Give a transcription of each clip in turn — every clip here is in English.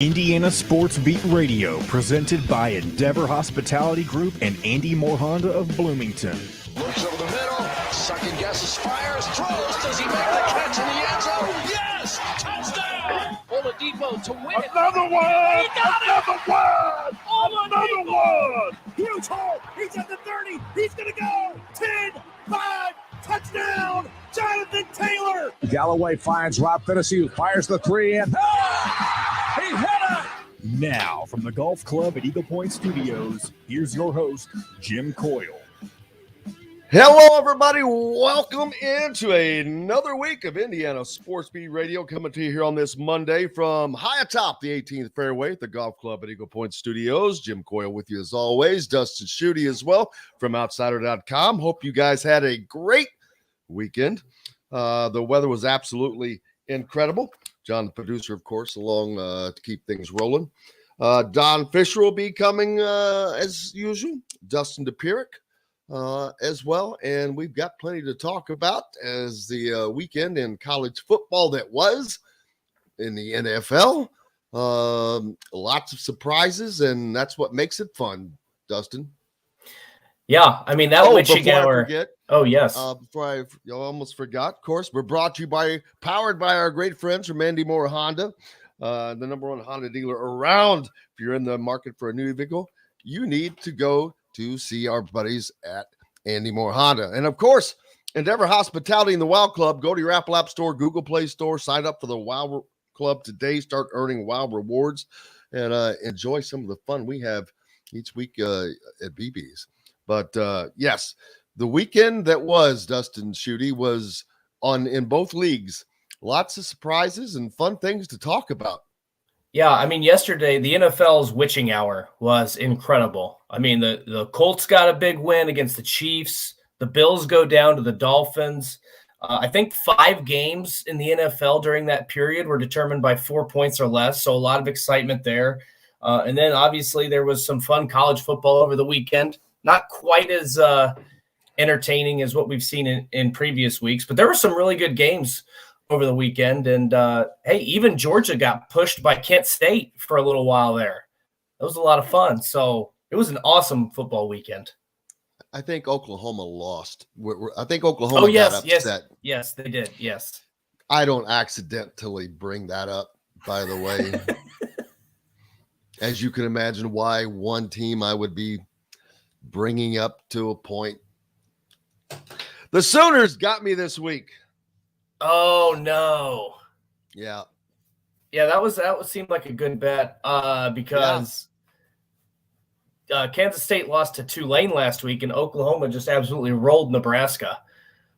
Indiana Sports Beat Radio, presented by Endeavor Hospitality Group and Andy Moore Honda of Bloomington. Looks over the middle, second guesses, fires, throws. Does he make the catch in the end zone? Yes! Touchdown! Oladipo to win it. Another one! He got Another one! Oladipo! Another one! Huge hole! He's at the 30! He's gonna go! 10, 5, touchdown! Jonathan Taylor! Galloway finds Rob Finnessy, who fires the three, and He hit it! Now, from the Golf Club at Eagle Point Studios, here's your host, Jim Coyle. Hello, everybody. Welcome into another week of Indiana Sports Beat Radio, coming to you here on this Monday from high atop the 18th fairway at the Golf Club at Eagle Point Studios. Jim Coyle with you as always. Dustin Schutte as well from Outsider.com. Hope you guys had a great weekend. The weather was absolutely incredible. John, the producer, of course, along to keep things rolling. Don Fischer will be coming as usual. Dustin Dopirick as well. And we've got plenty to talk about as the weekend in college football that was in the NFL. Lots of surprises, and that's what makes it fun, Dustin. Yeah, I mean, that witching hour. Oh, yes. Before I almost forgot, of course, we're brought to you powered by our great friends from Andy Moore Honda, the number one Honda dealer around. If you're in the market for a new vehicle, you need to go to see our buddies at Andy Moore Honda. And, of course, Endeavor Hospitality and the Wow Club. Go to your Apple App Store, Google Play Store, sign up for the Wow Club today, start earning Wow rewards, and enjoy some of the fun we have each week at BB's. But, yes, the weekend that was, Dustin Schutte, was on in both leagues. Lots of surprises and fun things to talk about. Yeah, I mean, yesterday, the NFL's witching hour was incredible. I mean, the Colts got a big win against the Chiefs. The Bills go down to the Dolphins. I think 5 games in the NFL during that period were determined by 4 points or less, so a lot of excitement there. And then, obviously, there was some fun college football over the weekend. Not quite as entertaining as what we've seen in previous weeks, but there were some really good games over the weekend. And, hey, even Georgia got pushed by Kent State for a little while there. That was a lot of fun. So it was an awesome football weekend. I think Oklahoma lost. I think Oklahoma got upset. Yes, they did. Yes. I don't accidentally bring that up, by the way. As you can imagine why one team I would be bringing up to a point. The Sooners got me this week. Oh, no. Yeah. Yeah, that would seem like a good bet because Kansas State lost to Tulane last week, and Oklahoma just absolutely rolled Nebraska.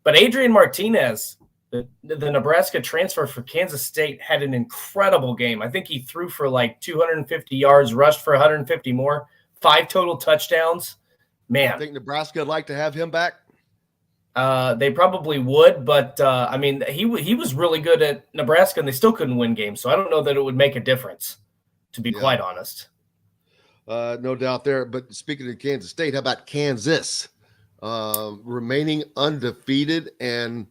But Adrian Martinez, the Nebraska transfer for Kansas State, had an incredible game. I think he threw for like 250 yards, rushed for 150 more, 5 total touchdowns. Man, I think Nebraska would like to have him back. They probably would, but I mean, he was really good at Nebraska, and they still couldn't win games. So I don't know that it would make a difference, to be quite honest. No doubt there. But speaking of Kansas State, how about Kansas remaining undefeated? And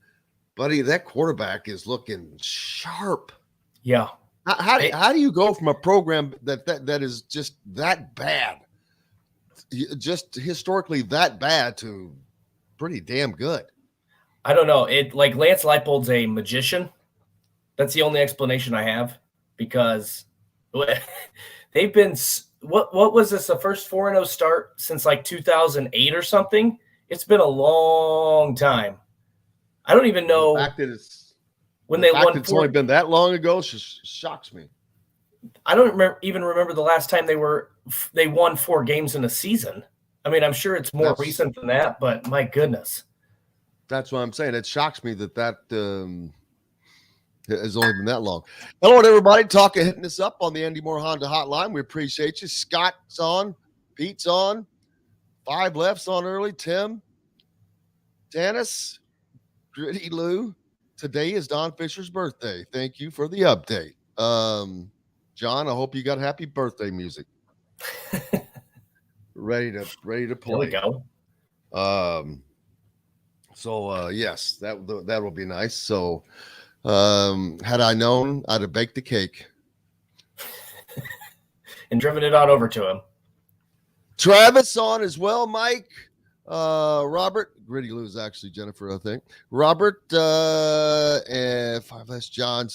buddy, that quarterback is looking sharp. Yeah. How do you go from a program that is just that bad, just historically that bad, to pretty damn good? I don't know. It like Lance Leipold's a magician. That's the only explanation I have, because they've been what was this, the first 4-0 start since like 2008 or something? It's been a long time. I don't even know the fact that when they won. It's only been that long ago shocks me. I don't remember the last time they won 4 games in a season. I mean, I'm sure it's more recent than that, but my goodness. That's what I'm saying. It shocks me that has only been that long. Hello, everybody. Hitting us up on the Andy Moore Honda hotline. We appreciate you. Scott's on. Pete's on. 5 Left's on early. Tim. Dennis. Gritty Lou. Today is Don Fisher's birthday. Thank you for the update. John, I hope you got happy birthday music. ready to play. There we go. Yes, that will be nice. So, had I known, I'd have baked the cake. and driven it on over to him. Travis on as well, Mike. Robert, Gritty Lou is actually Jennifer, I think. Robert and 5S John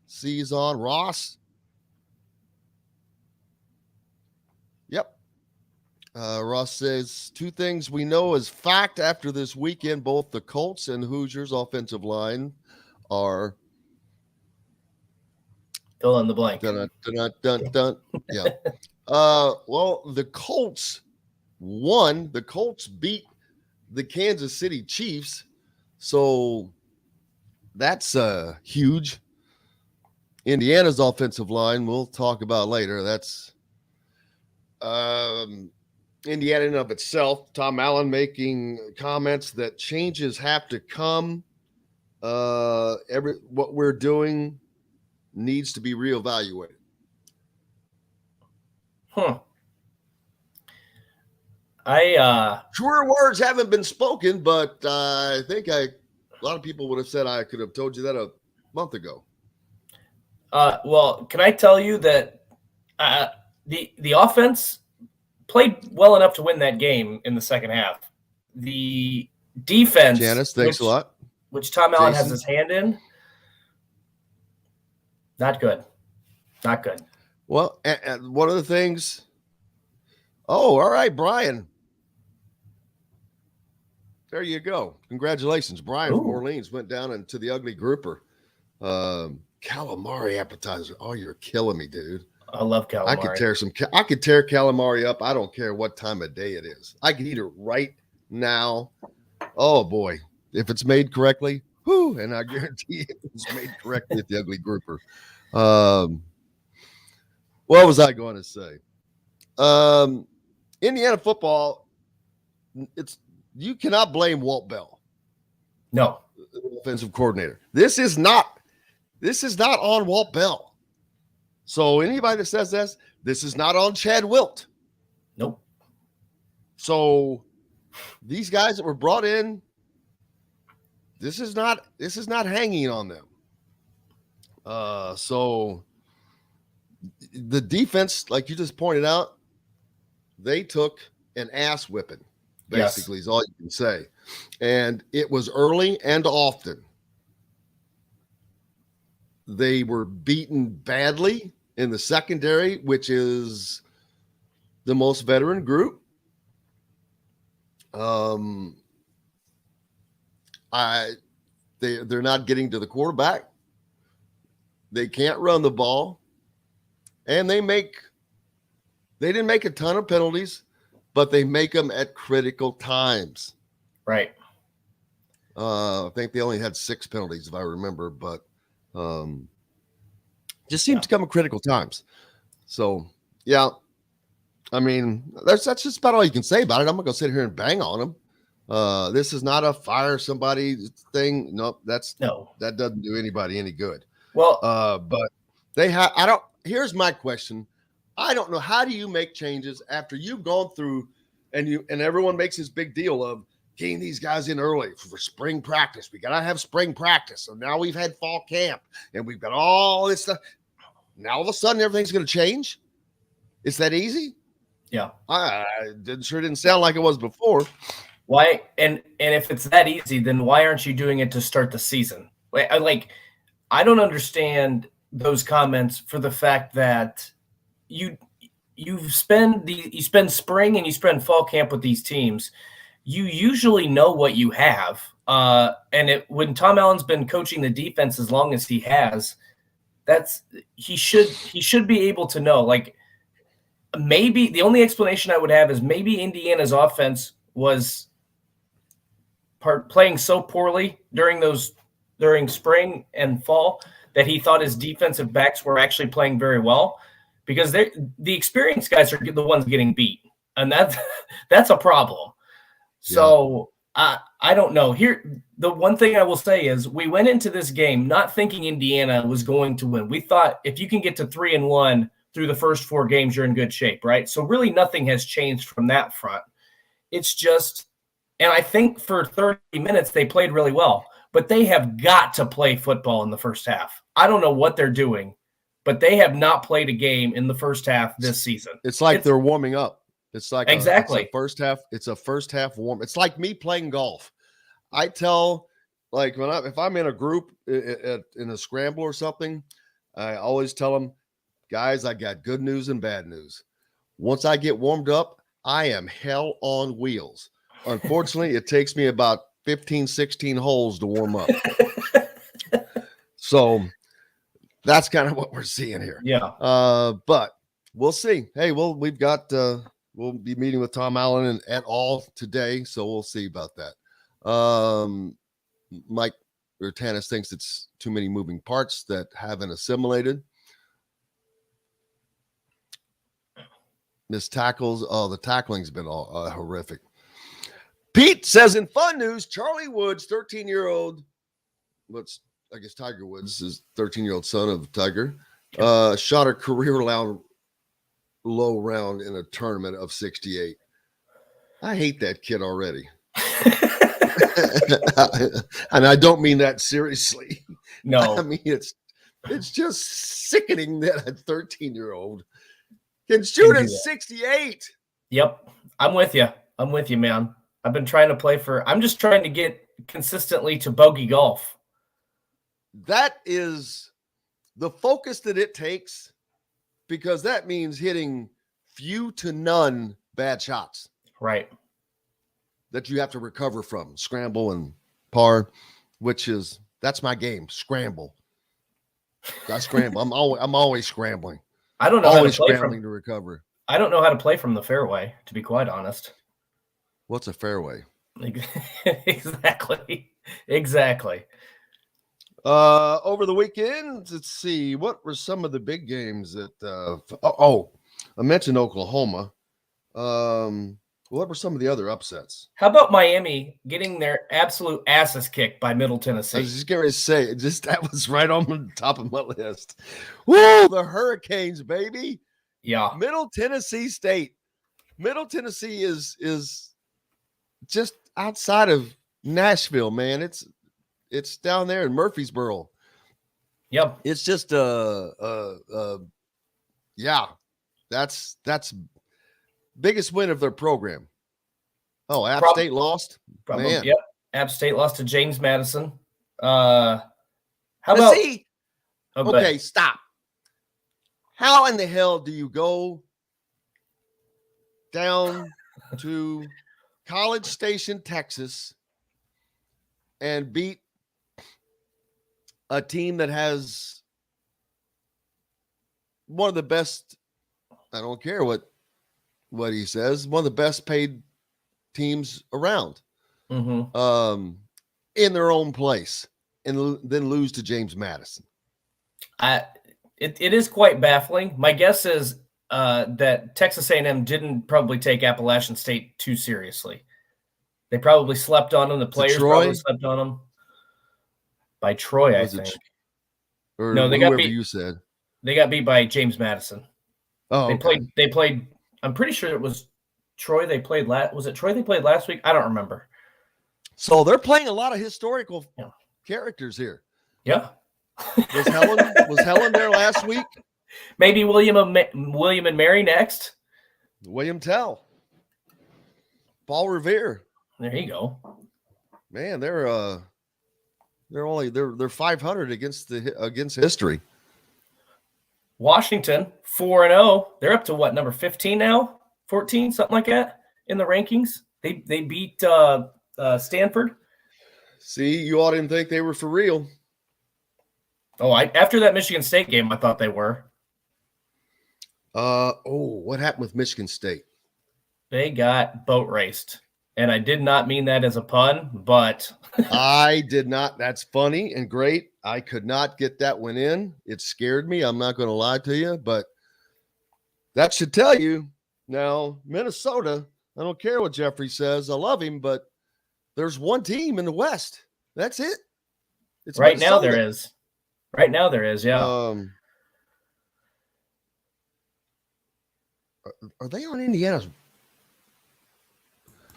C's on. Ross. Yep. Ross says 2 things we know as fact after this weekend. Both the Colts and Hoosiers offensive line are fill in the blank. Dun, dun, dun, dun. Yeah. Well, the Colts won. The Colts beat the Kansas City Chiefs. So that's huge. Indiana's offensive line, we'll talk about later. That's Indiana in and of itself. Tom Allen making comments that changes have to come. What we're doing needs to be reevaluated. Truer words haven't been spoken, but I think a lot of people would have said I could have told you that a month ago. Well, can I tell you that the offense played well enough to win that game in the second half. The defense, Janice, thanks a lot. Which Tom Allen has his hand in, not good. Not good. Well, and one of the things. Oh, all right, Brian. There you go. Congratulations. Brian from Orleans went down into the ugly grouper. Calamari appetizer. Oh, you're killing me, dude. I love calamari. I could tear calamari up. I don't care what time of day it is. I could eat it right now. Oh boy. If it's made correctly, and I guarantee it was made correctly at the ugly grouper. What was I going to say? Indiana football, you cannot blame Walt Bell. No. Offensive coordinator. This is not on Walt Bell. So anybody that says this is not on Chad Wilt. Nope. So these guys that were brought in, this is not hanging on them. So the defense, like you just pointed out, they took an ass whipping, basically, is all you can say. And it was early and often. They were beaten badly in the secondary, which is the most veteran group. They're not getting to the quarterback. They can't run the ball, and they didn't make a ton of penalties, but they make them at critical times. Right. I think they only had 6 penalties, if I remember, but just seems to come at critical times. So, yeah, I mean, that's just about all you can say about it. I'm not going to sit here and bang on them. This is not a fire somebody thing. Nope, that doesn't do anybody any good. Well, but here's my question. I don't know, how do you make changes after you've gone through and everyone makes this big deal of getting these guys in early for spring practice. We got to have spring practice. So now we've had fall camp and we've got all this stuff. Now all of a sudden everything's going to change. It's that easy? Yeah. Sure didn't sound like it was before. Why? And if it's that easy, then why aren't you doing it to start the season? I don't understand those comments for the fact that you spend spring and you spend fall camp with these teams. You usually know what you have. When Tom Allen's been coaching the defense as long as he has, he should be able to know. Like, maybe the only explanation I would have is maybe Indiana's offense was playing so poorly during spring and fall that he thought his defensive backs were actually playing very well, because the experienced guys are the ones getting beat, and that's a problem. So I don't know. Here, the one thing I will say is we went into this game not thinking Indiana was going to win. We thought if you can get to 3-1 through the first 4 games, you're in good shape, right? So really nothing has changed from that front. It's just, and I think for 30 minutes they played really well, but they have got to play football in the first half. I don't know what they're doing, but they have not played a game in the first half this season. It's like they're warming up. It's like exactly it's a first half warm. It's like me playing golf. I tell, like, if I'm in a group in a scramble or something, I always tell them, guys, I got good news and bad news. Once I get warmed up, I am hell on wheels. Unfortunately, it takes me about 15, 16 holes to warm up. So that's kind of what we're seeing here. Yeah. But we'll see. Hey, we've got we'll be meeting with Tom Allen and et al. Today, so we'll see about that. Mike Urtanis thinks it's too many moving parts that haven't assimilated. Missed tackles. Oh, the tackling's been all horrific. Pete says, in fun news, Charlie Woods, 13-year-old, I guess Tiger Woods is 13-year-old son of Tiger, shot a career low round in a tournament of 68. I hate that kid already. And I don't mean that seriously. No. I mean, it's just sickening that a 13-year-old can shoot at 68. Yep. I'm with you. Man. I've been trying to I'm just trying to get consistently to bogey golf. That is the focus that it takes, because that means hitting few to none bad shots. Right. That you have to recover from. Scramble and par, that's my game. Scramble. I scramble. I'm always scrambling. I don't know always how to play scrambling to recover. I don't know how to play from the fairway, to be quite honest. What's a fairway? Exactly. Over the weekend, let's see, what were some of the big games that I mentioned Oklahoma. What were some of the other upsets? How about Miami getting their absolute asses kicked by Middle Tennessee? I was just going to say, that was right on the top of my list. Woo, the Hurricanes, baby. Yeah. Middle Tennessee State. Middle Tennessee is just outside of Nashville, man. It's down there in Murfreesboro. Yep. It's just that's biggest win of their program. Oh, App State lost? Man. Yep. App State lost to James Madison. How about okay, stop. How in the hell do you go down to College Station, Texas, and beat a team that has one of the best, I don't care what he says, one of the best paid teams around, in their own place, and then lose to James Madison? It is quite baffling. My guess is that Texas A&M didn't probably take Appalachian State too seriously. They probably slept on them. The players probably slept on them. By Troy, I think. Or no, they got beat. You said they got beat by James Madison. Oh, They played. I'm pretty sure it was Troy. They played Was it Troy they played last week? I don't remember. So they're playing a lot of historical characters here. Yeah. Was Helen there last week? Maybe William and Mary next. William Tell. Paul Revere. There you go. Man, they're 500 against history. Washington 4-0. They're up to what, number 15 now? 14, something like that in the rankings. They beat Stanford. See, you all didn't think they were for real. Oh, after that Michigan State game, I thought they were. What happened with Michigan State? They got boat raced. And I did not mean that as a pun, but I did not. That's funny and great. I could not get that one in. It scared me. I'm not going to lie to you, but that should tell you. Now, Minnesota, I don't care what Jeffrey says. I love him, but there's one team in the West. That's it. It's right Minnesota. now there is. Right now there is, yeah. Are they on Indiana's?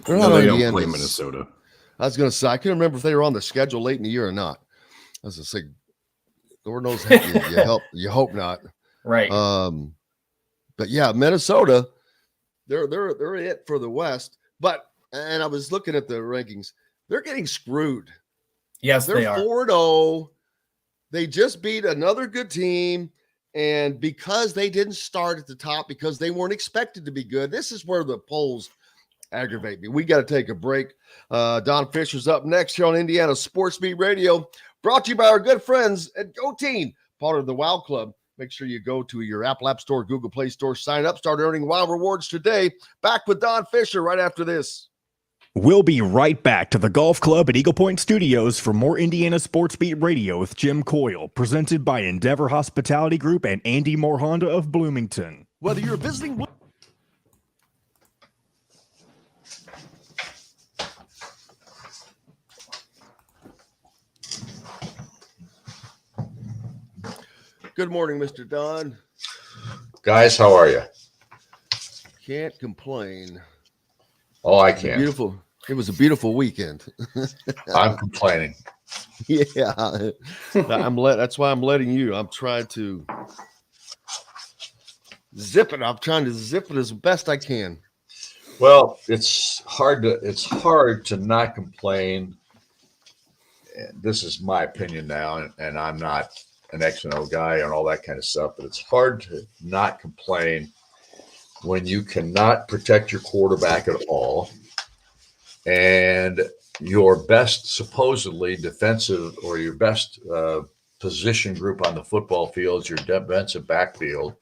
They don't play Minnesota. I was going to say, I couldn't remember if they were on the schedule late in the year or not. I was going to say, Lord knows, you hope not. Right. But yeah, Minnesota, they're it for the West. And I was looking at the rankings. They're getting screwed. Yes, They're they are. 4-0. They just beat another good team. And because they didn't start at the top, because they weren't expected to be good, this is where the polls aggravate me. We got to take a break. Don Fischer's up next here on Indiana Sports Beat Radio, brought to you by our good friends at Go Team, part of the WOW Club. Make sure you go to your Apple App Store, Google Play Store, sign up, start earning WOW rewards today. Back with Don Fischer right after this. We'll be right back to the Golf Club at Eagle Point Studios for more Indiana Sports Beat Radio with Jim Coyle, presented by Endeavor Hospitality Group and Andy Moore Honda of Bloomington. Whether you're visiting... Good morning, Mr. Don. Guys, how are you? Can't complain. Oh, I can. Beautiful. It was a beautiful weekend. I'm complaining. Yeah. That's why I'm letting you. I'm trying to zip it. I'm trying to zip it as best I can. Well, it's hard to not complain. This is my opinion now, and I'm not an X&O guy and all that kind of stuff, but it's hard to not complain when you cannot protect your quarterback at all, and your best supposedly defensive or your best position group on the football field is your defensive backfield,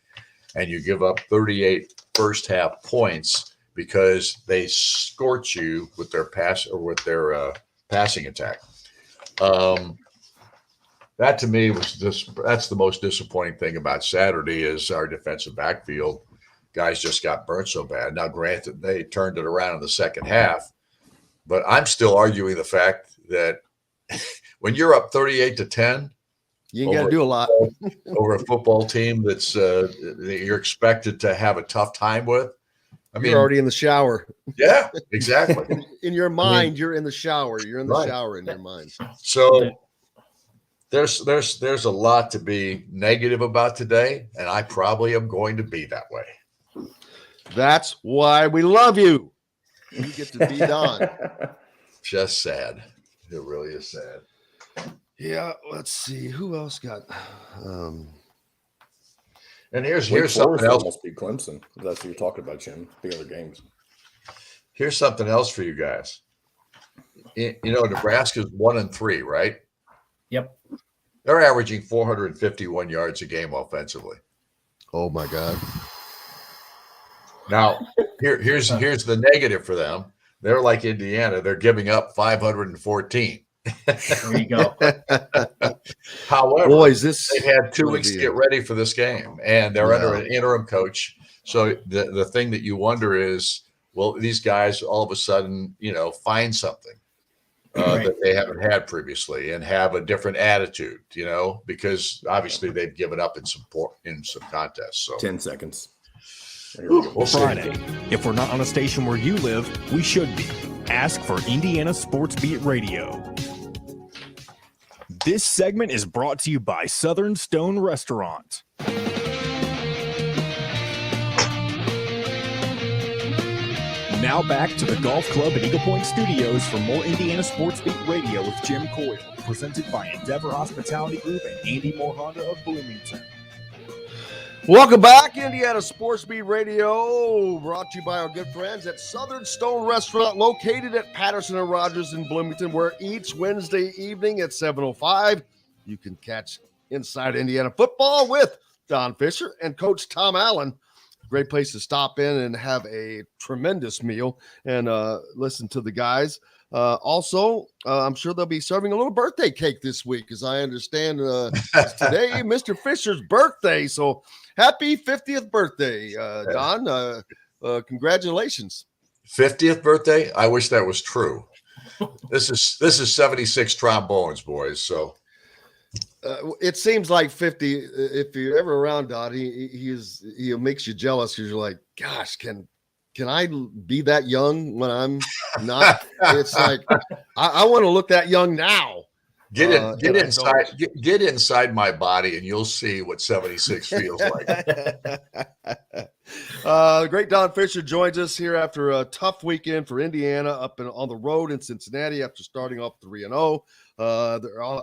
and you give up 38 first half points because they scorch you with their passing attack. That to me that's the most disappointing thing about Saturday is our defensive backfield. Guys just got burnt so bad. Now, granted, they turned it around in the second half, but I'm still arguing the fact that when you're up 38-10, you ain't got to do a lot over a football team that you're expected to have a tough time with. I mean, you're already in the shower. Yeah, exactly. In your mind, you're in the shower. You're in the shower in your mind. So there's a lot to be negative about today, and I probably am going to be that way. That's why we love you. You get to be Don. Just sad. It really is sad. Yeah, let's see. Who else got and here's Forest something else. Must be Clemson. That's what you're talking about, Jim. The other games. Here's something else for you guys. You know, Nebraska's 1-3, right? Yep. They're averaging 451 yards a game offensively. Oh my God. Now, here's the negative for them. They're like Indiana. They're giving up 514. There you go. However, boys, they've had 2 weeks to get ready for this game, and they're under an interim coach. So the thing that you wonder is, will these guys all of a sudden, find something that they haven't had previously and have a different attitude, because obviously they've given up in some contests. So 10 seconds. We'll Friday. If we're not on a station where you live, we should be. Ask for Indiana Sports Beat Radio. This segment is brought to you by Southern Stone Restaurant. Now back to the Golf Club at Eagle Point Studios for more Indiana Sports Beat Radio with Jim Coyle, presented by Endeavor Hospitality Group and Andy Moore Honda of Bloomington. Welcome back, Indiana Sports Beat Radio, brought to you by our good friends at Southern Stone Restaurant, located at Patterson and Rogers in Bloomington, where each Wednesday evening at 7:05, you can catch Inside Indiana Football with Don Fischer and Coach Tom Allen. Great place to stop in and have a tremendous meal and listen to the guys. Also, I'm sure they'll be serving a little birthday cake this week, as I understand it's today Mr. Fisher's birthday. So happy 50th birthday, Don. Congratulations. 50th birthday? I wish that was true. This is 76 trombones, boys. So it seems like 50. If you're ever around Don, he makes you jealous because you're like, gosh, can I be that young when I'm not? It's like I want to look that young now. Get and inside. Get inside my body, and you'll see what 76 feels like. The great Don Fischer joins us here after a tough weekend for Indiana on the road in Cincinnati after starting off 3-0.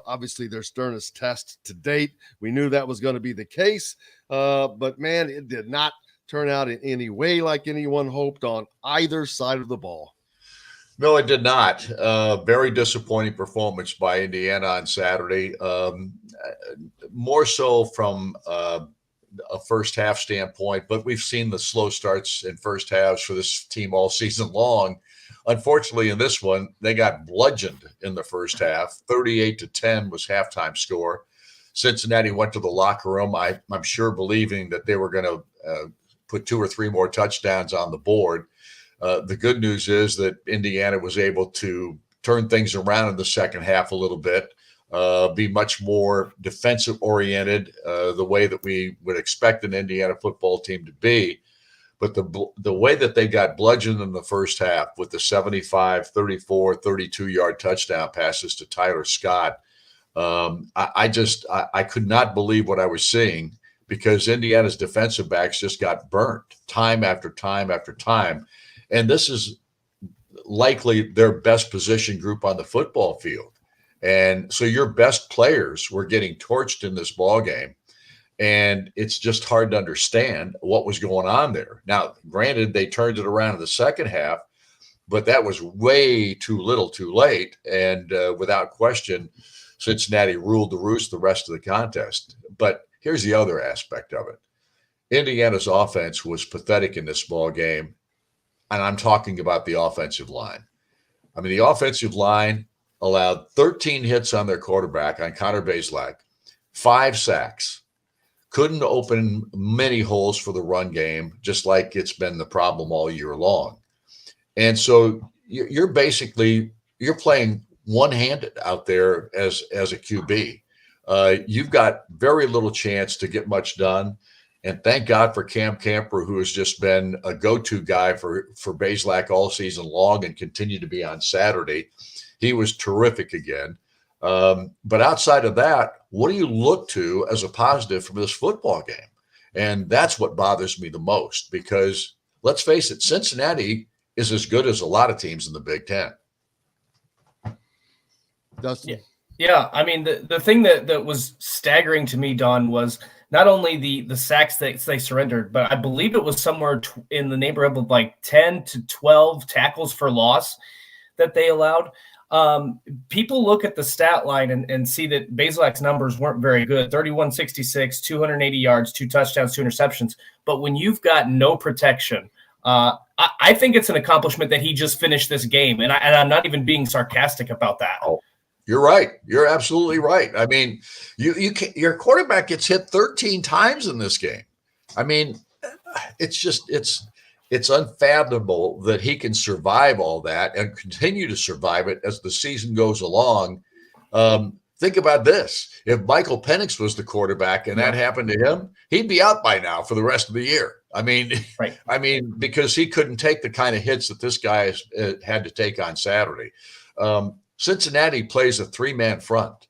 Obviously their sternest test to date. We knew that was going to be the case, but man, it did not turn out in any way like anyone hoped on either side of the ball. No, it did not. Very disappointing performance by Indiana on Saturday. More so from a first half standpoint, but we've seen the slow starts in first halves for this team all season long. Unfortunately, in this one, they got bludgeoned in the first half. 38-10 was halftime score. Cincinnati went to the locker room, I'm sure believing that they were going to put 2 or 3 more touchdowns on the board. The good news is that Indiana was able to turn things around in the second half a little bit, be much more defensive oriented, the way that we would expect an Indiana football team to be. But the way that they got bludgeoned in the first half with the 75, 34, 32-yard touchdown passes to Tyler Scott, I could not believe what I was seeing, because Indiana's defensive backs just got burnt time after time after time. And this is likely their best position group on the football field. And so your best players were getting torched in this ball game. And it's just hard to understand what was going on there. Now, granted, they turned it around in the second half, but that was way too little too late. And without question, Cincinnati ruled the roost the rest of the contest. But here's the other aspect of it. Indiana's offense was pathetic in this ball game. And I'm talking about the offensive line. I mean, the offensive line allowed 13 hits on their quarterback, on Connor Bazelak, 5 sacks, couldn't open many holes for the run game, just like it's been the problem all year long. And so you're playing one-handed out there as a QB. You've got very little chance to get much done. And thank God for Cam Camper, who has just been a go-to guy for Bazelak all season long and continued to be on Saturday. He was terrific again. But outside of that, what do you look to as a positive from this football game? And that's what bothers me the most, because let's face it, Cincinnati is as good as a lot of teams in the Big Ten. Dustin? Yeah. I mean, the thing that was staggering to me, Don, was not only the sacks that they surrendered, but I believe it was somewhere in the neighborhood of like 10 to 12 tackles for loss that they allowed. People look at the stat line and see that Bazelak's numbers weren't very good. 31-66, 280 yards, 2 touchdowns, 2 interceptions. But when you've got no protection, I think it's an accomplishment that he just finished this game. And I'm not even being sarcastic about that. Oh, you're right. You're absolutely right. I mean, your quarterback gets hit 13 times in this game. I mean, it's unfathomable that he can survive all that and continue to survive it as the season goes along. Think about this. If Michael Penix was the quarterback and that happened to him, he'd be out by now for the rest of the year. I mean, right. I mean, because he couldn't take the kind of hits that this guy had to take on Saturday. Cincinnati plays a 3-man front.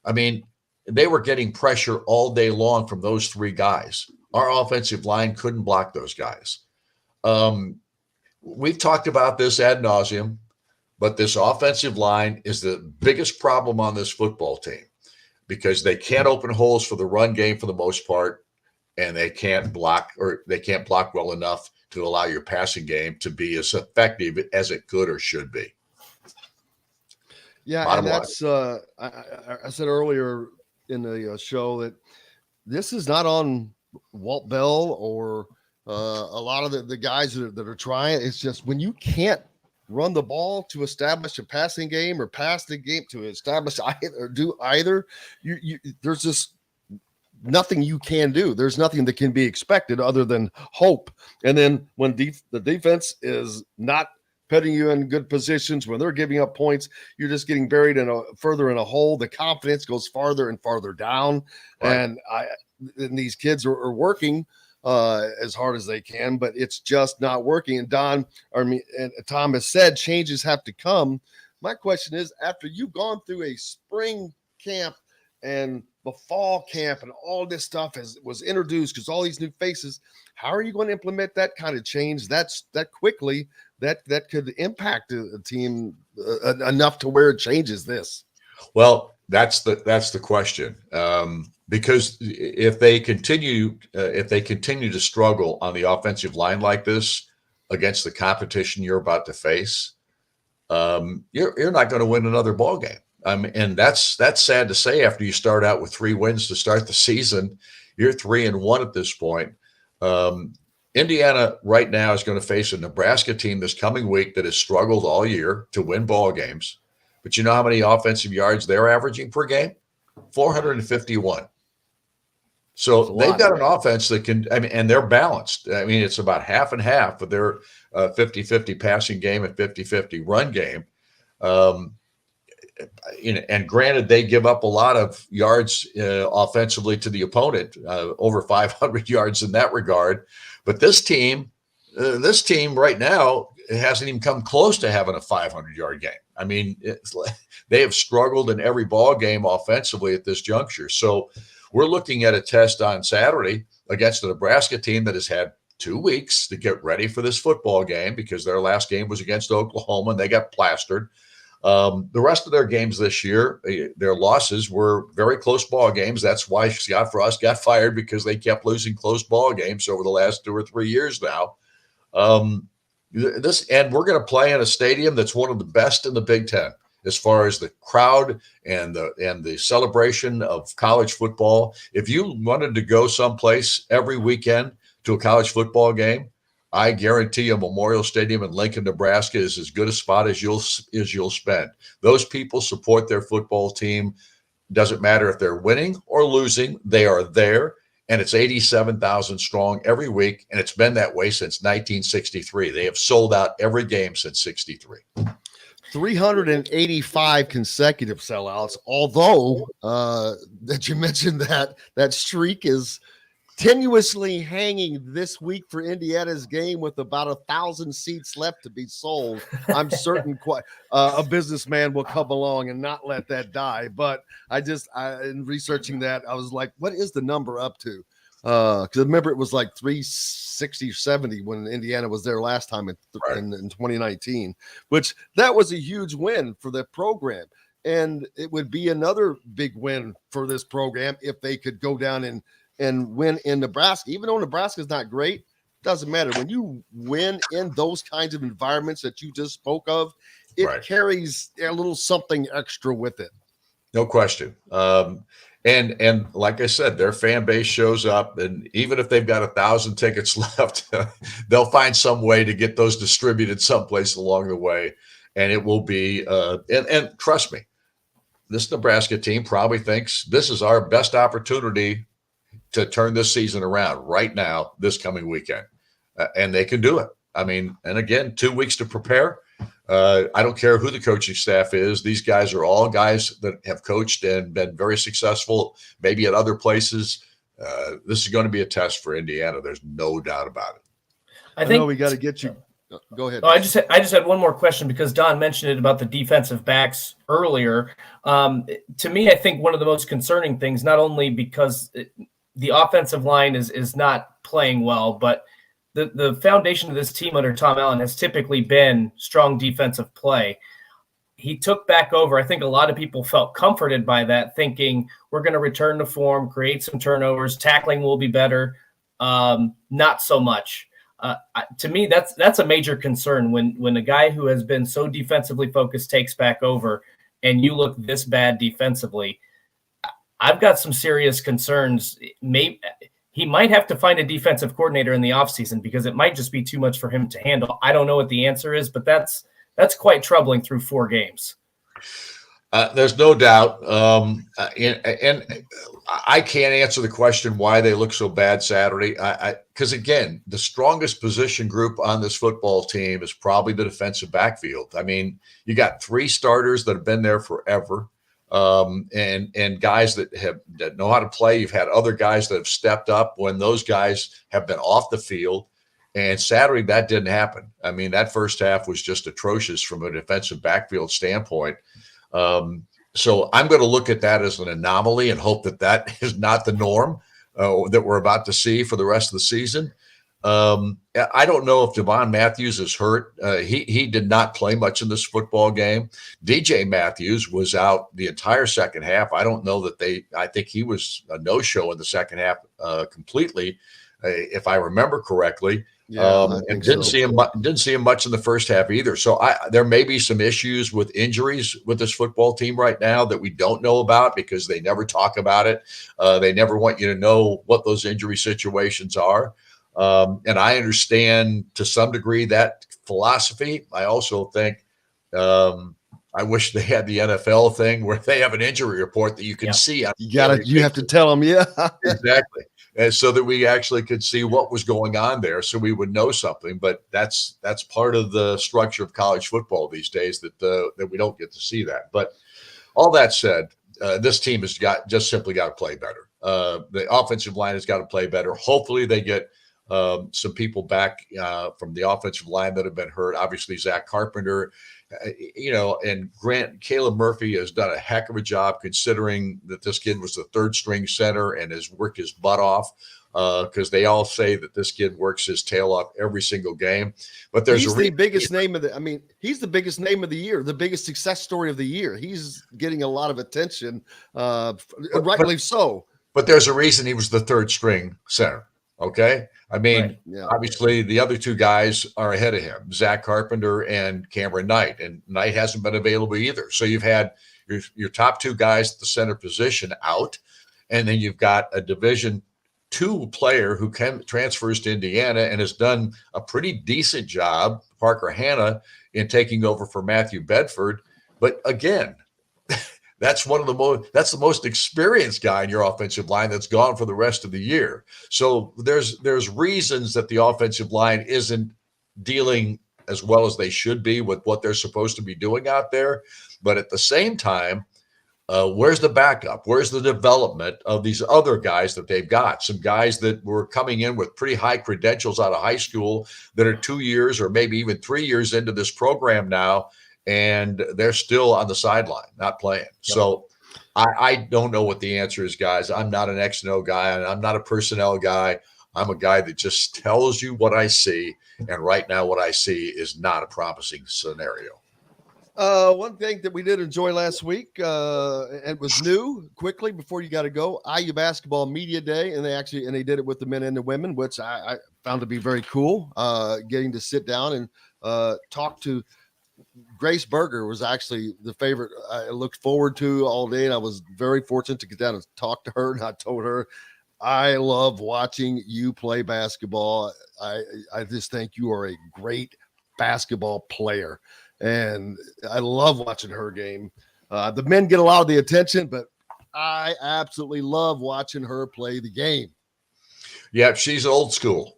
I mean, they were getting pressure all day long from those 3 guys. Our offensive line couldn't block those guys. We've talked about this ad nauseum, but this offensive line is the biggest problem on this football team, because they can't open holes for the run game for the most part, and they can't block well enough to allow your passing game to be as effective as it could or should be. Yeah, and that's I said earlier in the show that this is not on Walt Bell or a lot of the guys that are trying. It's just when you can't run the ball to establish a passing game or pass the game to establish either, or do either, there's just nothing you can do. There's nothing that can be expected other than hope. And then when the defense is not putting you in good positions, when they're giving up points, you're just getting buried further in a hole. The confidence goes farther and farther down. Right. And these kids are working as hard as they can, but it's just not working. And Tom has said changes have to come my question is, after you've gone through a spring camp and the fall camp and all this stuff was introduced because all these new faces, how are you going to implement that kind of change that quickly that could impact a team enough to where it changes this? Well, that's the question. Because if they continue to struggle on the offensive line like this against the competition you're about to face, you're not going to win another ball game. And that's sad to say. After you start out with 3 wins to start the season, you're 3-1 at this point. Indiana right now is going to face a Nebraska team this coming week that has struggled all year to win ball games. But you know how many offensive yards they're averaging per game? 451. So they've got an offense that can, and they're balanced. I mean, it's about half and half with their 50-50 passing game and 50-50 run game. And granted, they give up a lot of yards offensively to the opponent, over 500 yards in that regard. But this team right now hasn't even come close to having a 500-yard game. I mean, they have struggled in every ball game offensively at this juncture. So we're looking at a test on Saturday against the Nebraska team that has had 2 weeks to get ready for this football game because their last game was against Oklahoma and they got plastered. The rest of their games this year, their losses were very close ball games. That's why Scott Frost got fired, because they kept losing close ball games over the last 2 or 3 years now. And we're going to play in a stadium that's one of the best in the Big Ten as far as the crowd and the celebration of college football. If you wanted to go someplace every weekend to a college football game, I guarantee you Memorial Stadium in Lincoln, Nebraska is as good a spot as you'll spend. Those people support their football team. Doesn't matter if they're winning or losing, they are there. And it's 87,000 strong every week, and it's been that way since 1963. They have sold out every game since 63. 385 consecutive sellouts, although that you mentioned that streak is tenuously hanging this week for Indiana's game with about 1,000 seats left to be sold. I'm certain a businessman will come along and not let that die. But in researching that, I was like, what is the number up to? Because I remember it was like 360, 70 when Indiana was there last time in 2019, which that was a huge win for the program. And it would be another big win for this program if they could go down and win in Nebraska. Even though Nebraska is not great, doesn't matter. When you win in those kinds of environments that you just spoke of, it carries a little something extra with it. No question. And like I said, their fan base shows up, and even if they've got 1,000 tickets left, they'll find some way to get those distributed someplace along the way. And it will be, and trust me, this Nebraska team probably thinks this is our best opportunity to turn this season around right now, this coming weekend. And they can do it. I mean, and again, 2 weeks to prepare. I don't care who the coaching staff is. These guys are all guys that have coached and been very successful, maybe at other places. This is going to be a test for Indiana. There's no doubt about it. I think we got to get you. Go ahead. Oh, I just had one more question because Don mentioned it about the defensive backs earlier. To me, I think one of the most concerning things, not only because the offensive line is not playing well, but the foundation of this team under Tom Allen has typically been strong defensive play. He took back over. I think a lot of people felt comforted by that, thinking we're going to return to form, create some turnovers, tackling will be better. Not so much. To me, that's a major concern when a guy who has been so defensively focused takes back over and you look this bad defensively. I've got some serious concerns. He might have to find a defensive coordinator in the offseason because it might just be too much for him to handle. I don't know what the answer is, but that's quite troubling through 4 games. There's no doubt. And I can't answer the question why they look so bad Saturday. Because, again, the strongest position group on this football team is probably the defensive backfield. I mean, you got 3 starters that have been there forever. And guys that know how to play. You've had other guys that have stepped up when those guys have been off the field. And Saturday, that didn't happen. I mean, that first half was just atrocious from a defensive backfield standpoint. So I'm going to look at that as an anomaly and hope that that is not the norm that we're about to see for the rest of the season. I don't know if Devon Matthews is hurt. He did not play much in this football game. DJ Matthews was out the entire second half. I don't know that I think he was a no-show in the second half completely, if I remember correctly. And didn't see him much in the first half either. So there may be some issues with injuries with this football team right now that we don't know about because they never talk about it. They never want you to know what those injury situations are. And I understand to some degree that philosophy. I also think I wish they had the NFL thing where they have an injury report that you can see. You have to tell them, Exactly. And so that we actually could see what was going on there, so we would know something. But that's part of the structure of college football these days that we don't get to see that. But all that said, this team has just simply got to play better. The offensive line has got to play better. Hopefully, they get some people back from the offensive line that have been hurt. Obviously, Zach Carpenter. And Caleb Murphy has done a heck of a job considering that this kid was the third string center and has worked his butt off because they all say that this kid works his tail off every single game. But he's the biggest name of he's the biggest name of the year, the biggest success story of the year. He's getting a lot of attention, rightly so. But there's a reason he was the third string center. Okay. I mean, Obviously the other two guys are ahead of him, Zach Carpenter and Cameron Knight, and Knight hasn't been available either. So you've had your top two guys at the center position out, and then you've got a Division II player who transfers to Indiana and has done a pretty decent job, Parker Hanna, in taking over for Matthew Bedford. But again, that's the most experienced guy in your offensive line that's gone for the rest of the year. So there's reasons that the offensive line isn't dealing as well as they should be with what they're supposed to be doing out there. But at the same time, where's the backup? Where's the development of these other guys that they've got? Some guys that were coming in with pretty high credentials out of high school that are 2 years or maybe even 3 years into this program now, and they're still on the sideline, not playing. Yep. So I don't know what the answer is, guys. I'm not an X and O guy, and I'm not a personnel guy. I'm a guy that just tells you what I see, and right now what I see is not a promising scenario. One thing that we did enjoy last week, and was new quickly before you got to go, IU Basketball Media Day, and they did it with the men and the women, which I found to be very cool. Getting to sit down and talk to Grace Berger was actually the favorite I looked forward to all day, and I was very fortunate to get down and talk to her. And I told her, I love watching you play basketball. I just think you are a great basketball player, and I love watching her game. The men get a lot of the attention, but I absolutely love watching her play the game. Yeah, she's old school.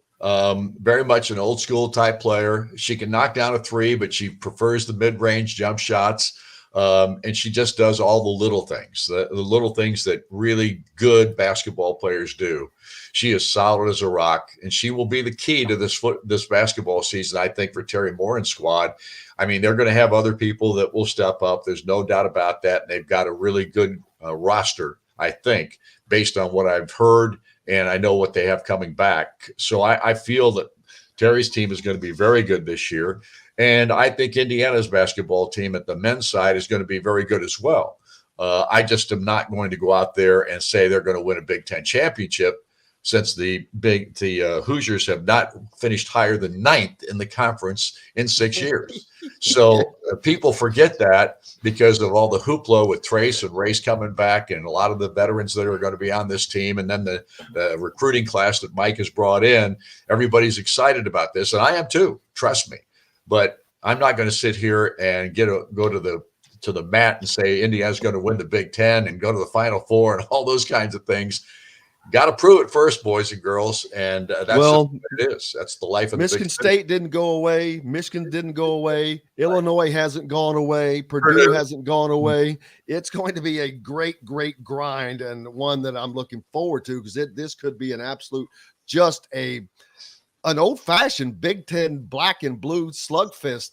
Very much an old school type player. She can knock down a three, but she prefers the mid-range jump shots. And she just does all the little things, the little things that really good basketball players do. She is solid as a rock, and she will be the key to this basketball season, I think, for Terry Morin's squad. I mean, they're going to have other people that will step up. There's no doubt about that. And they've got a really good roster, I think, based on what I've heard. And I know what they have coming back. So I feel that Terry's team is going to be very good this year. And I think Indiana's basketball team at the men's side is going to be very good as well. I just am not going to go out there and say they're going to win a Big Ten championship, since the Hoosiers have not finished higher than 9th in the conference in 6 years. So people forget that because of all the hoopla with Trace and Race coming back and a lot of the veterans that are going to be on this team, and then the recruiting class that Mike has brought in. Everybody's excited about this, and I am too, trust me. But I'm not going to sit here and go to the mat and say Indiana's going to win the Big Ten and go to the Final Four and all those kinds of things. Got to prove it first, boys and girls, and that's what it is. That's the life of Michigan State didn't go away. Michigan didn't go away. Illinois hasn't gone away. Purdue hasn't gone away. It's going to be a great, great grind, and one that I'm looking forward to, because this could be an absolute, just a an old-fashioned Big Ten black and blue slugfest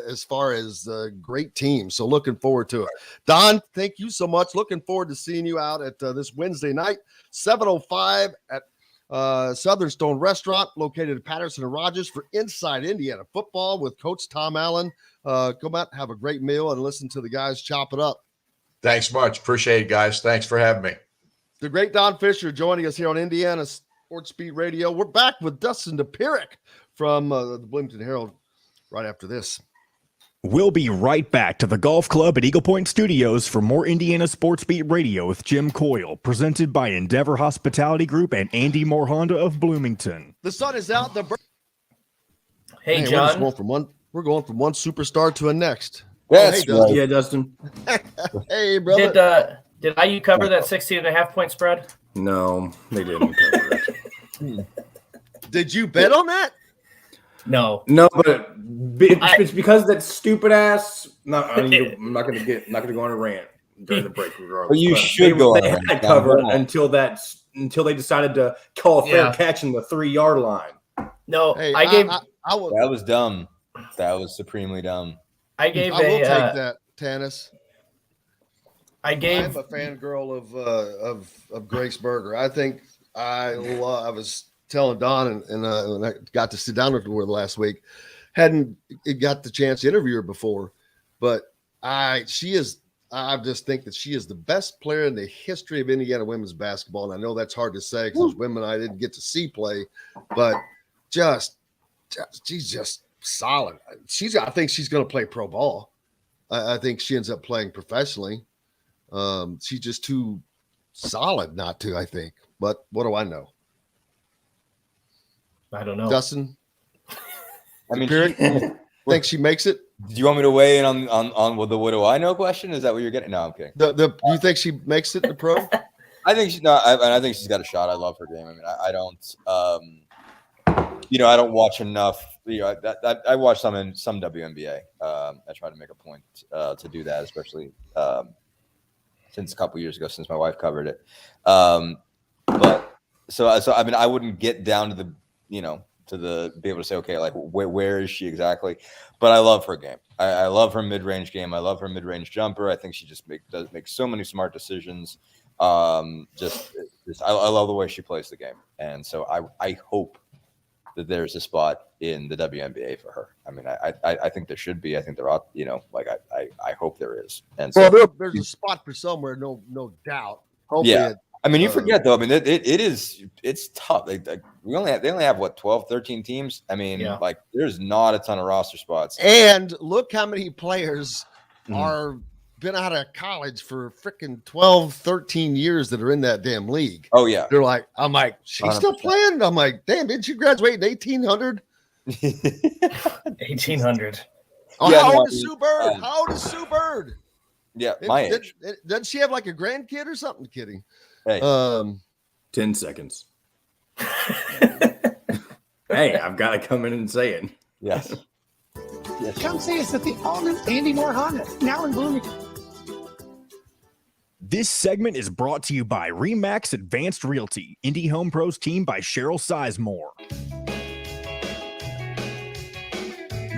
as far as great teams. So looking forward to it. Don, thank you so much. Looking forward to seeing you out at this Wednesday night, 7:05 at Southern Stone Restaurant, located in Patterson and Rogers, for Inside Indiana Football with Coach Tom Allen. Come out, have a great meal, and listen to the guys chop it up. Thanks much. Appreciate it, guys. Thanks for having me. The great Don Fischer joining us here on Indiana Sports Beat Radio. We're back with Dustin Dopirick from the Bloomington Herald right after this. We'll be right back to the golf club at Eagle Point Studios for more Indiana Sports Beat Radio with Jim Coyle, presented by Endeavor Hospitality Group and Andy Moore Honda of Bloomington. The sun is out. Hey, Man, John. We're going from one superstar to a next. That's hey, right. Yeah, Dustin. Hey, brother. Did IU cover that 16.5 point spread? No, they didn't cover it. Did you bet on that? No. No, but it's because that stupid ass. No, I'm not going to go on a rant during the break. But you should go. They had covered until they decided to call a fair catch in the 3-yard line. No, hey, that was dumb. That was supremely dumb. I will take that, Tanis. I'm a fangirl of Grace Berger. I think I was telling Don and when I got to sit down with her last week, hadn't got the chance to interview her before, but I just think that she is the best player in the history of Indiana women's basketball. And I know that's hard to say because there's women I didn't get to see play, but she's just solid. I think she's going to play pro ball. I think she ends up playing professionally. She's just too solid not to, I think. But what do I know? I don't know. Dustin? I mean, think she makes it? Do you want me to weigh in on the what do I know question? Is that what you're getting? No, I'm kidding. You think she makes it to pro? I think I think she's got a shot. I love her game. I mean, I don't I don't watch enough. I watch some WNBA. I try to make a point to do that, especially since a couple years ago, since my wife covered it. But so I mean, I wouldn't get down to the be able to say, okay, like where is she exactly? But I love her game. I love her mid-range game. I love her mid-range jumper. I think she just does make so many smart decisions. I love the way she plays the game, and so I hope that there's a spot in the WNBA for her. I mean, I think there should be. I think there ought, I hope there is. And so there's a spot for somewhere, no doubt. Hopefully yeah. I mean, you forget though. I mean, it's tough. They only have what 12, 13 teams. I mean, like there's not a ton of roster spots. And look how many players are been out of college for freaking 12, 13 years that are in that damn league. Oh yeah. They're like, I'm like, she's 100%. Still playing. I'm like, damn, didn't you graduate in 1800? 1800. Oh, yeah, how old is Sue Bird? How old is Sue Bird? Yeah, my age. Doesn't she have like a grandkid or something? Kidding. Hey, 10 seconds. Hey, I've got to come in and say it. Yes. Come see us at the all-new Andy Moore Honda, now in Bloomington. This segment is brought to you by Remax Advanced Realty, Indy Home Pros team by Cheryl Sizemore.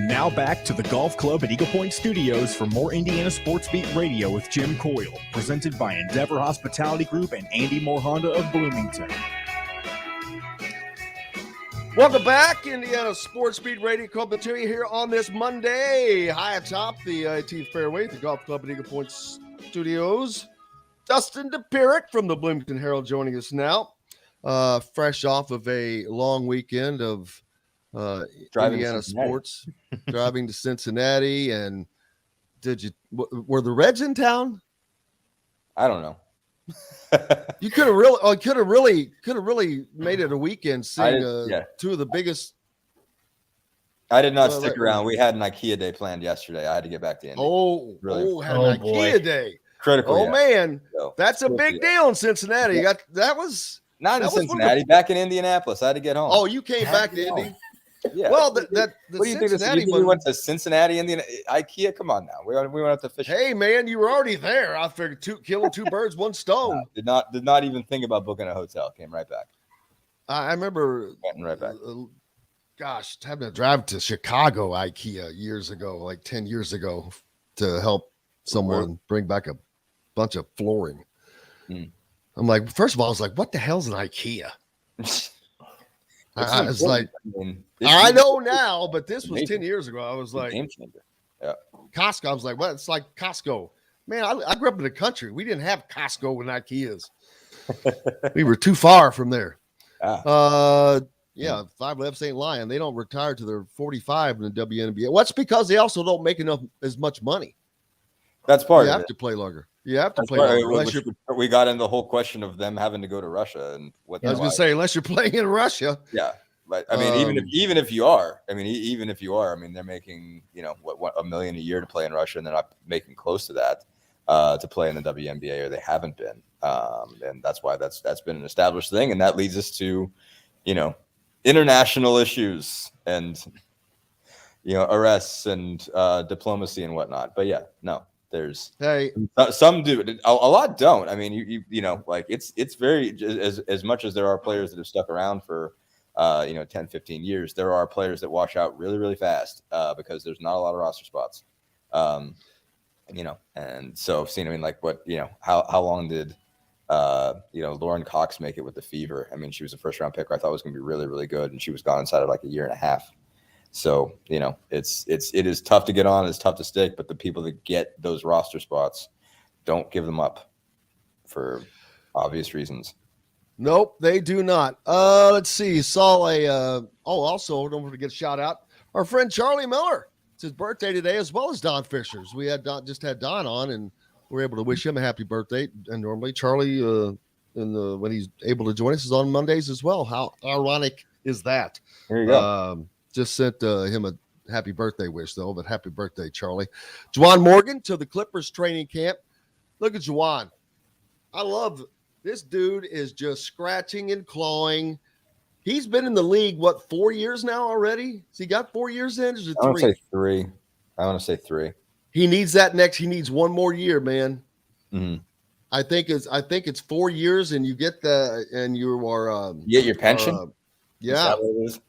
Now back to the golf club at Eagle Point Studios for more Indiana Sports Beat Radio with Jim Coyle, presented by Endeavor Hospitality Group and Andy Moore Honda of Bloomington. Welcome back, Indiana Sports Beat Radio, coming to you here on this Monday, high atop the 18th fairway at the golf club at Eagle Point Studios. Dustin Dopirick from the Bloomington Herald joining us now, fresh off of a long weekend of Indiana sports, driving to Cincinnati. And were the Reds in town? I don't know. You could have really made it a weekend seeing two of the biggest. I did not stick around. We had an IKEA day planned yesterday. I had to get back to Indy. IKEA day. Critical. Oh man, that's a big deal in Cincinnati. That was not in Cincinnati. Back in Indianapolis, I had to get home. Oh, you came back to Indy. Yeah. Well, what do you think? We went to Cincinnati, Indiana, IKEA. Come on now, we went up to Fischer. Hey man, you were already there. I figured killing two birds, one stone. Did not even think about booking a hotel. Came right back. I remember right back. gosh, having to drive to Chicago IKEA years ago, like 10 years ago, to help someone bring back a bunch of flooring. I'm like, first of all, I was like, what the hell's an IKEA? I was like, I know now, but this was 10 years ago. I was like, game changer. Yeah. Costco. I was like, well, it's like Costco. Man, I grew up in the country. We didn't have Costco and IKEAs. We were too far from there. Yeah, 5'11" ain't lying. They don't retire till they're 45 in the WNBA. Well, it's because they also don't make as much money. That's part You of have it. to play longer. You have to That's play part- longer. which we got into the whole question of them having to go to Russia and what. I was going to say, unless you're playing in Russia. Yeah, but I mean, even if you are, I mean, they're making what $1 million a year to play in Russia, and they're not making close to that to play in the WNBA, or they haven't been, and that's why that's been an established thing, and that leads us to, international issues and arrests and diplomacy and whatnot. But yeah, no. There's some do, a lot don't. I mean, you know, like it's very, as much as there are players that have stuck around for 10, 15 years, there are players that wash out really, really fast because there's not a lot of roster spots. And so I've seen, I mean, like what, how long did Lauren Cox make it with the Fever? I mean, she was a first round pick. I thought was going to be really, really good, and she was gone inside of like a year and a half. So, it is tough to get on. It's tough to stick, but the people that get those roster spots don't give them up for obvious reasons. Nope, they do not. Let's see. Saw also don't forget to shout out our friend Charlie Miller. It's his birthday today, as well as Don Fisher's. We had just had Don on, and we're able to wish him a happy birthday. And normally Charlie, when he's able to join us, is on Mondays as well. How ironic is that? There you go. Just sent him a happy birthday wish, though, but happy birthday, Charlie. Juwan Morgan to the Clippers training camp. Look at Juwan. I love this dude is just scratching and clawing. He's been in the league, 4 years now already? Has he got 4 years in? Or is it 3? I want to say three. He needs that next. He needs one more year, man. Mm-hmm. I think it's 4 years, and you get and you are you get your pension. Yeah. Is that what it is?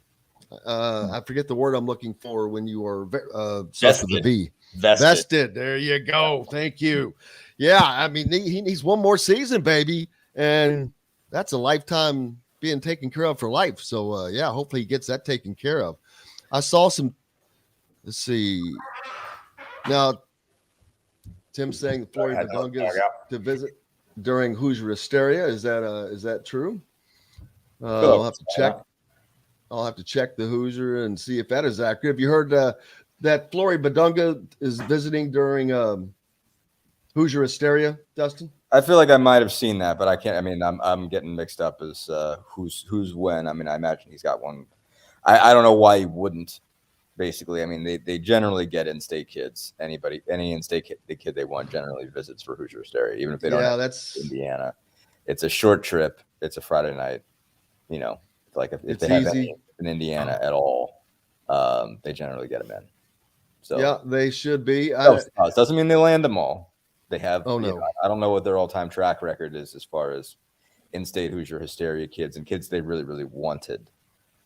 I forget the word I'm looking for when you are vested. With the V. Vested. There you go. Thank you. Yeah, I mean he needs one more season, baby, and that's a lifetime being taken care of for life. So hopefully he gets that taken care of. I saw some. Let's see. Now, Tim saying Florida Badungas to visit during Hoosier Hysteria. Is that true? I'll have to check. I'll have to check the Hoosier and see if that is accurate. Have you heard that Flory Badunga is visiting during Hoosier Hysteria, Dustin? I feel like I might have seen that, but I can't. I mean, I'm getting mixed up as who's when. I mean, I imagine he's got one. I don't know why he wouldn't. Basically, I mean, they generally get in-state kids. Any in-state kid they want generally visits for Hoosier Hysteria, even if they don't. Yeah, that's Indiana. It's a short trip. It's a Friday night. Like if they have any in Indiana at all, they generally get them in. So yeah, they should be. Doesn't mean they land them all. They have. Oh no, I don't know what their all-time track record is as far as in-state Hoosier Hysteria kids and kids they really, really wanted,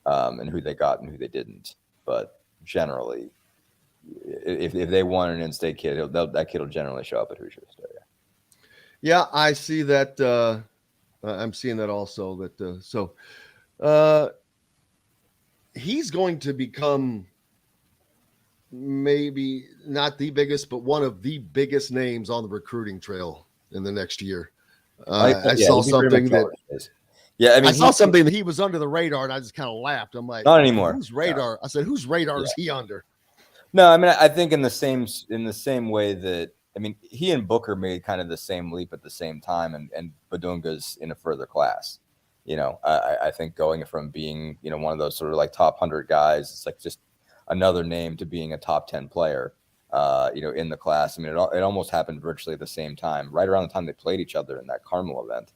and who they got and who they didn't. But generally, if they want an in-state kid, that kid will generally show up at Hoosier Hysteria. Yeah, I see that. I'm seeing that also. He's going to become maybe not the biggest, but one of the biggest names on the recruiting trail in the next year. I saw something that. Yeah, I mean, I saw something that he was under the radar, and I just kind of laughed. I'm like, not anymore. Whose radar? I said, whose radar is he under? No, I mean, I think in the same way that, I mean, he and Booker made kind of the same leap at the same time, and Badunga's in a further class. I think going from being, one of those sort of like top 100 guys, it's like just another name, to being a top 10 player, in the class. I mean, it almost happened virtually at the same time, right around the time they played each other in that Carmel event.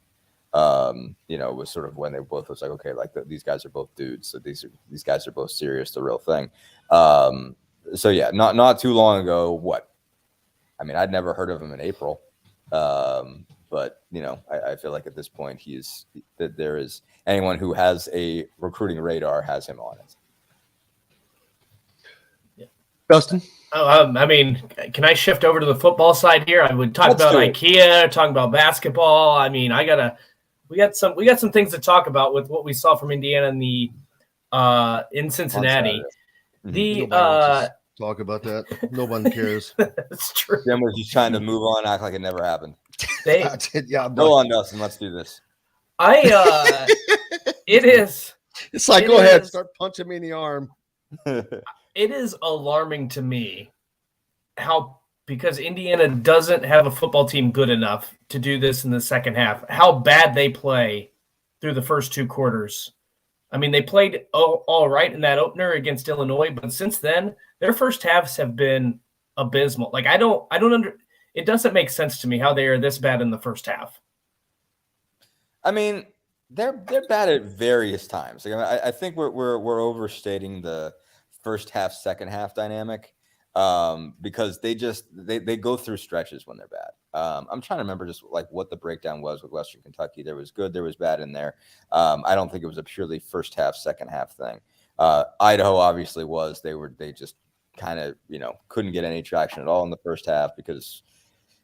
It was sort of when they both was like, okay, like these guys are both dudes. So these guys are both serious, the real thing. So yeah, not too long ago. I mean, I'd never heard of him in April. But I feel like at this point there is anyone who has a recruiting radar has him on it. Dustin? I mean, can I shift over to the football side here? I would talk about IKEA, talking about basketball. I mean, we got some things to talk about with what we saw from Indiana in Cincinnati. Nobody wants to talk about that. No one cares. That's true. Jim was just trying to move on, act like it never happened. Yeah, go on, Dustin. Let's do this. It is. It's like, go ahead, start punching me in the arm. It is alarming to me because Indiana doesn't have a football team good enough to do this in the second half, how bad they play through the first two quarters. I mean, they played all right in that opener against Illinois, but since then, their first halves have been abysmal. Like, it doesn't make sense to me how they are this bad in the first half. I mean, they're bad at various times. Like, I think we're overstating the first half, second half dynamic because they go through stretches when they're bad. I'm trying to remember just like what the breakdown was with Western Kentucky. There was good, there was bad in there. I don't think it was a purely first half, second half thing. Idaho obviously was. They just kind of couldn't get any traction at all in the first half because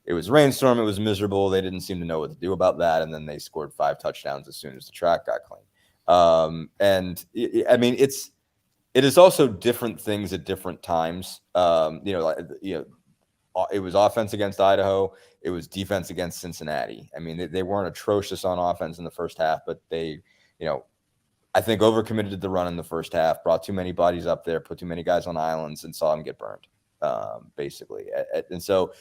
it was rainstorm. It was miserable. They didn't seem to know what to do about that. And then they scored 5 touchdowns as soon as the track got clean. I mean, it is also different things at different times. It was offense against Idaho. It was defense against Cincinnati. I mean, they weren't atrocious on offense in the first half, but they, I think overcommitted to the run in the first half, brought too many bodies up there, put too many guys on islands, and saw them get burned, basically. And so,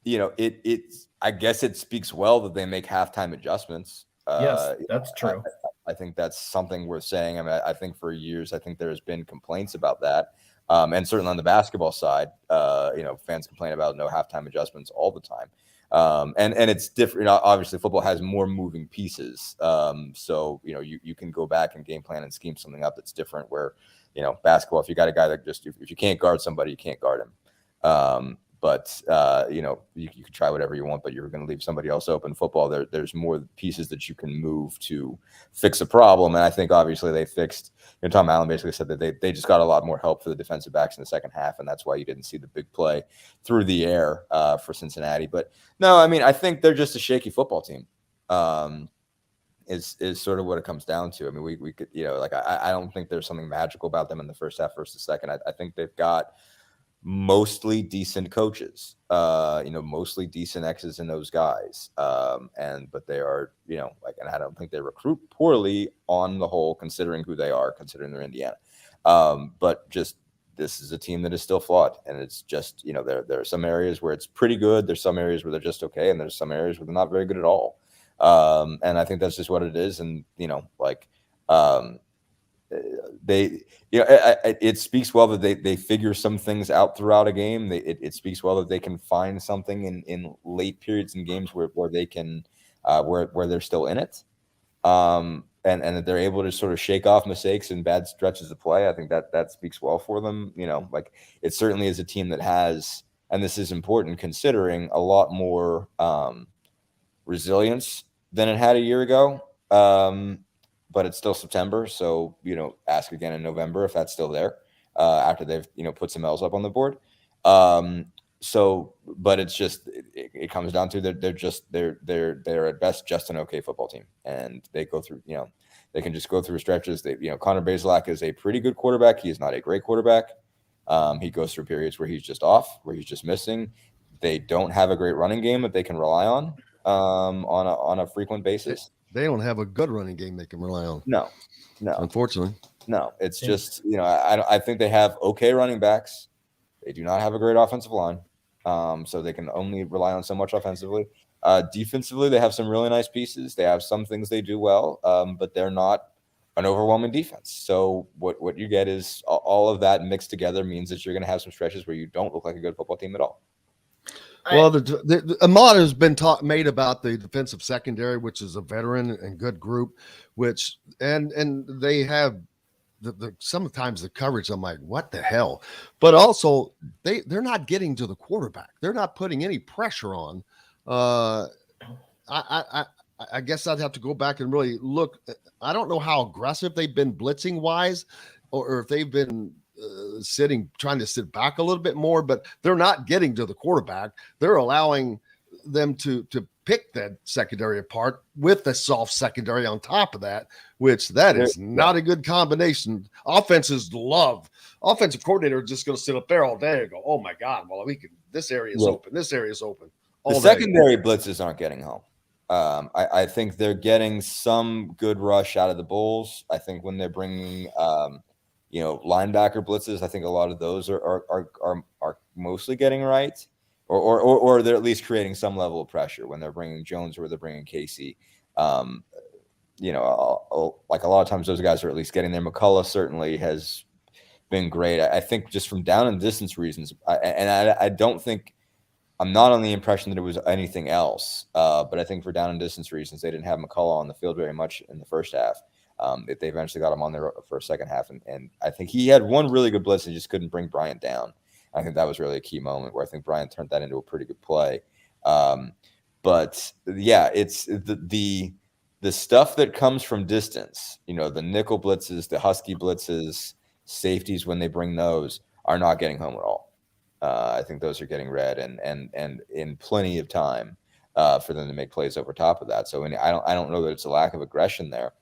I guess it speaks well that they make halftime adjustments. Yes, that's true. I think that's something worth saying. I mean, I think for years, I think there's been complaints about that. And certainly on the basketball side, fans complain about no halftime adjustments all the time. And it's different. Obviously, football has more moving pieces. So, you can go back and game plan and scheme something up that's different where, basketball, if you got a guy that if you can't guard somebody, you can't guard him. But you can try whatever you want, but you're going to leave somebody else open. Football, there's more pieces that you can move to fix a problem. And I think obviously they fixed. Tom Allen basically said that they just got a lot more help for the defensive backs in the second half, and that's why you didn't see the big play through the air for Cincinnati. But no, I mean, I think they're just a shaky football team. Is sort of what it comes down to. I mean, we could I don't think there's something magical about them in the first half versus the second. I think they've got mostly decent coaches, mostly decent X's in those guys. But they are, and I don't think they recruit poorly on the whole, considering who they are, considering they're Indiana. But just, this is a team that is still flawed. And it's just, there are some areas where it's pretty good. There's some areas where they're just okay. And there's some areas where they're not very good at all. And I think that's just what it is. And, it speaks well that they figure some things out throughout a game. It speaks well that they can find something in late periods in games where they can where they're still in it, and that they're able to sort of shake off mistakes and bad stretches of play. I think that speaks well for them. It certainly is a team that has, and this is important considering, a lot more resilience than it had a year ago. But it's still September, so ask again in November if that's still there after they've put some L's up on the board. But it's just it comes down to they're at best just an okay football team, and they go through they can just go through stretches. Connor Bazelak is a pretty good quarterback. He is not a great quarterback. He goes through periods where he's just off, where he's just missing. They don't have a great running game that they can rely on a frequent basis. They don't have a good running game they can rely on. No. Unfortunately. No, it's just, I think they have okay running backs. They do not have a great offensive line. So they can only rely on so much offensively. Defensively, they have some really nice pieces. They have some things they do well, but they're not an overwhelming defense. So what you get is all of that mixed together means that you're going to have some stretches where you don't look like a good football team at all. Well, the Ahmad has been made about the defensive secondary, which is a veteran and good group, which and they have sometimes the coverage. I'm like, what the hell? But also they're not getting to the quarterback. They're not putting any pressure on. I guess I'd have to go back and really look. I don't know how aggressive they've been blitzing wise, or if they've been trying to sit back a little bit more, but they're not getting to the quarterback. They're allowing them to pick that secondary apart with the soft secondary on top of that, which that is not a good combination. Offensive coordinator is just going to sit up there all day and go, oh my God, well, this area is open. This area is open. The secondary blitzes aren't getting home. I think they're getting some good rush out of the Bulls. I think when they're bringing, linebacker blitzes, I think a lot of those are mostly getting right, or they're at least creating some level of pressure when they're bringing Jones or they're bringing Casey. Like a lot of times those guys are at least getting there. McCullough certainly has been great. I think just from down and distance reasons, I don't think. I'm not on the impression that it was anything else, but I think for down and distance reasons, they didn't have McCullough on the field very much in the first half. They eventually got him on there for a second half, and I think he had one really good blitz and just couldn't bring Bryant down. I think that was really a key moment where I think Bryant turned that into a pretty good play. But yeah, it's the stuff that comes from distance, the nickel blitzes, the husky blitzes, safeties when they bring those are not getting home at all. I think those are getting read and in plenty of time for them to make plays over top of that. So I don't know that it's a lack of aggression there.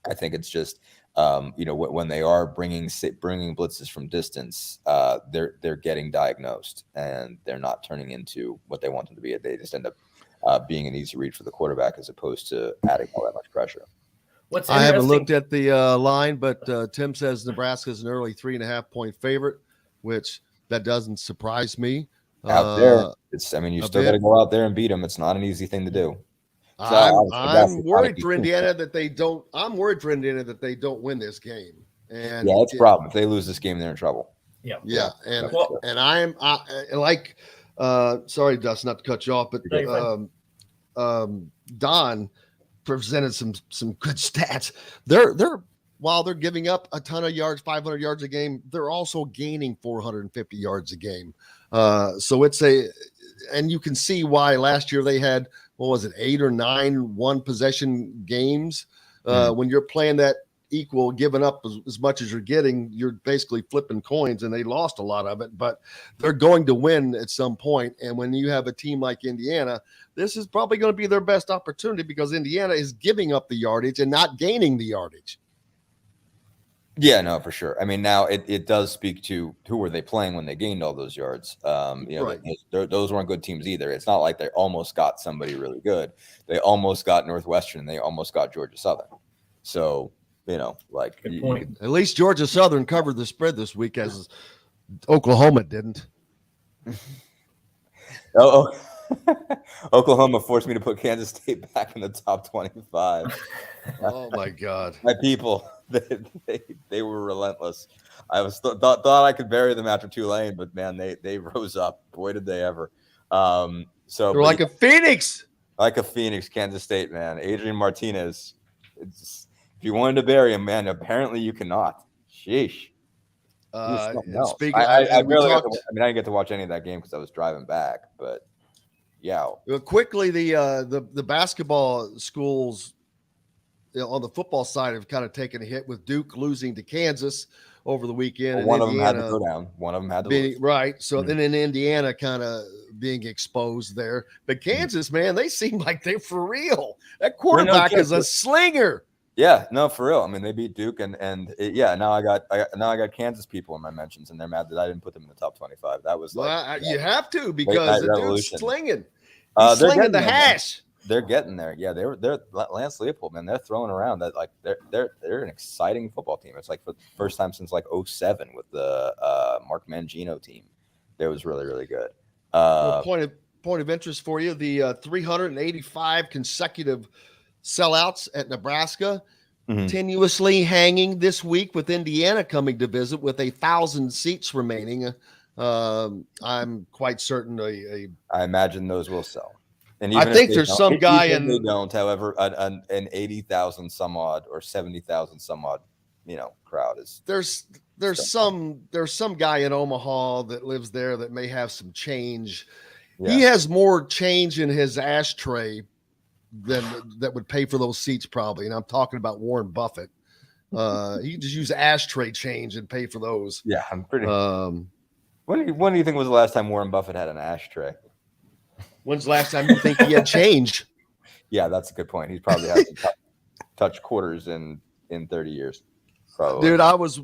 I think it's just when they are bringing blitzes from distance, they're getting diagnosed and they're not turning into what they want them to be. They just end up being an easy read for the quarterback as opposed to adding all that much pressure. I haven't looked at the line, but Tim says Nebraska's an early 3.5-point favorite, which that doesn't surprise me. Out there, you still got to go out there and beat them. It's not an easy thing to do. So I'm worried for Indiana that they don't. I'm worried for Indiana that they don't win this game. And yeah, that's a problem. If they lose this game, they're in trouble. Yeah, and I'm sorry, Dustin, not to cut you off, but Don presented some good stats. They're while they're giving up a ton of yards, 500 yards a game, they're also gaining 450 yards a game. So and you can see why last year they had, 8 or 9 one-possession games? When you're playing that equal, giving up as much as you're getting, you're basically flipping coins, and they lost a lot of it. But they're going to win at some point. And when you have a team like Indiana, this is probably going to be their best opportunity because Indiana is giving up the yardage and not gaining the yardage. Yeah, no, for sure. I mean, now it does speak to who were they playing when they gained all those yards. Right. Those weren't good teams either. It's not like they almost got somebody really good. They almost got Northwestern and they almost got Georgia Southern. So, good point. At least Georgia Southern covered the spread this week as Oklahoma didn't. Oklahoma forced me to put Kansas State back in the top 25. Oh my God. My people. They were relentless. I thought I could bury them after Tulane, but man, they rose up. Boy, did they ever! So they're like a phoenix, Kansas State, man. Adrian Martinez. If you wanted to bury him, man, apparently you cannot. Sheesh. I didn't get to watch any of that game because I was driving back, but yeah. Quickly, the basketball schools on the football side have kind of taken a hit with Duke losing to Kansas over the weekend. Well, one of them had to go down. One of them had to lose. Right. So then in Indiana kind of being exposed there. But Kansas, man, they seem like they're for real. That quarterback is a slinger. Yeah, no, for real. I mean, they beat Duke now I got Kansas people in my mentions, and they're mad that I didn't put them in the top 25. That was you have to because the dude's slinging. He's they're slinging the hash. They're getting there. Yeah, they're Lance Leopold, man. They're throwing around that they're an exciting football team. It's like for the first time since 2007 with the Mark Mangino team. That was really, really good. Point of interest for you: the 385 consecutive sellouts at Nebraska, continuously hanging this week with Indiana coming to visit with 1,000 seats remaining. I'm quite certain I imagine those will sell. And I think there's some guy in they don't, however, an 80,000 some odd or 70,000 some odd, crowd is there's some guy in Omaha that lives there that may have some change. Yeah. He has more change in his ashtray than that would pay for those seats probably. And I'm talking about Warren Buffett. He can just use ashtray change and pay for those. Yeah, I'm pretty. When do you think was the last time Warren Buffett had an ashtray? When's the last time you think he had change? Yeah, that's a good point. He's probably hasn't touched quarters in 30 years. Probably. Dude, I was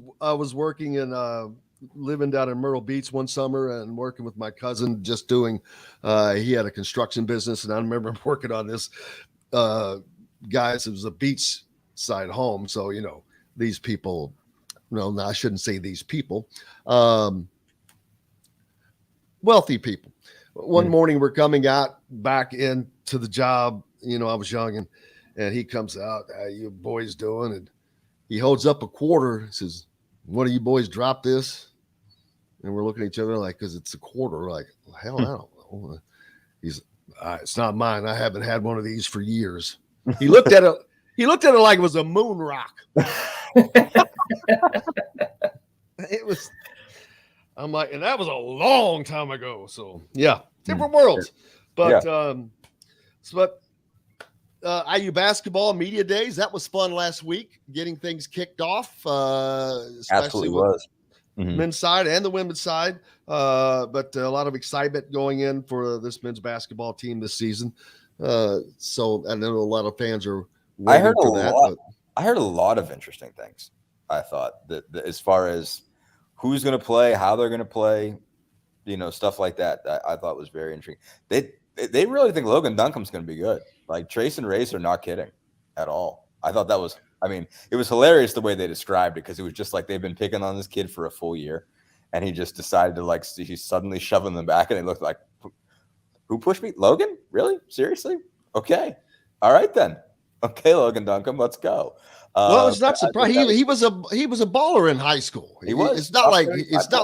working in living down in Myrtle Beach one summer and working with my cousin, just doing he had a construction business, and I remember working on this guys, it was a beach side home, so these people, no, I shouldn't say these people, wealthy people. One morning we're coming out back into the job, I was young, and he comes out, how you boys doing? And he holds up a quarter, says, "One of you boys drop this?" And we're looking at each other like, because it's a quarter, like, well, hell, I don't know. He's, it's not mine. I haven't had one of these for years. He looked at it. He looked at it like it was a moon rock. It was. I'm like, and that was a long time ago. So yeah, different worlds. But IU basketball media days, that was fun last week. Getting things kicked off, especially Absolutely was. Men's side and the women's side, but a lot of excitement going in for this men's basketball team this season. So I know a lot of fans are waiting for that. I heard a lot of interesting things. I thought that as far as who's going to play, how they're going to play, stuff like that. I thought was very interesting. They really think Logan Duncombe's going to be good. Like Trace and Race are not kidding at all. I thought that was. I mean, it was hilarious the way they described it, because it was just like they've been picking on this kid for a full year, and he just decided to he's suddenly shoving them back, and they looked like, who pushed me? Logan? Really? Seriously? Okay. All right then. Okay, Logan Duncombe, let's go. Well, it's not surprising. He was a baller in high school. He was. It's not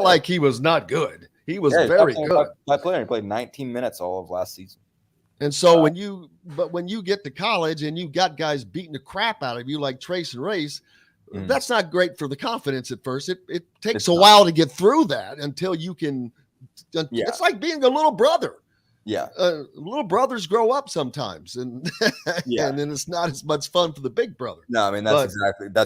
like he was not good. He was very good. That player, he played 19 minutes all of last season. And so when you get to college and you got guys beating the crap out of you like Trace and Race, that's not great for the confidence at first. It takes a while to get through that until you can. It's like being a little brother. Yeah, little brothers grow up sometimes, and and then it's not as much fun for the big brother. No, I mean that's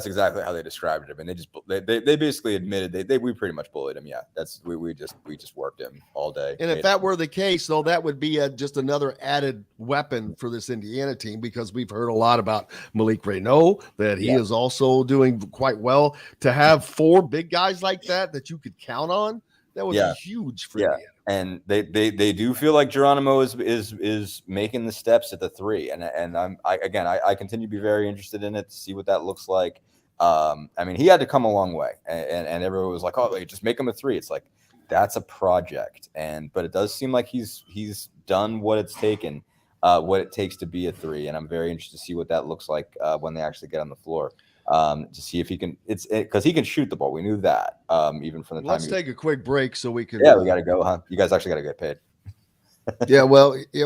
exactly how they described it. I mean they basically admitted we pretty much bullied him. Yeah, that's we just worked him all day. And if that were the case, though, that would be just another added weapon for this Indiana team, because we've heard a lot about Malik Renaud, that he is also doing quite well. To have four big guys like that you could count on, that would be huge for Indiana. And they do feel like Geronimo is making the steps at the three, and I continue to be very interested in it to see what that looks like. I mean, he had to come a long way, and everyone was like, "Oh, just make him a three." It's like that's a project, but it does seem like he's done what it's taken, what it takes to be a three, and I'm very interested to see what that looks like when they actually get on the floor. To see if he can, because he can shoot the ball. We knew that even from the time. Let's take a quick break so we can. Yeah, we got to go, huh? You guys actually got to get paid.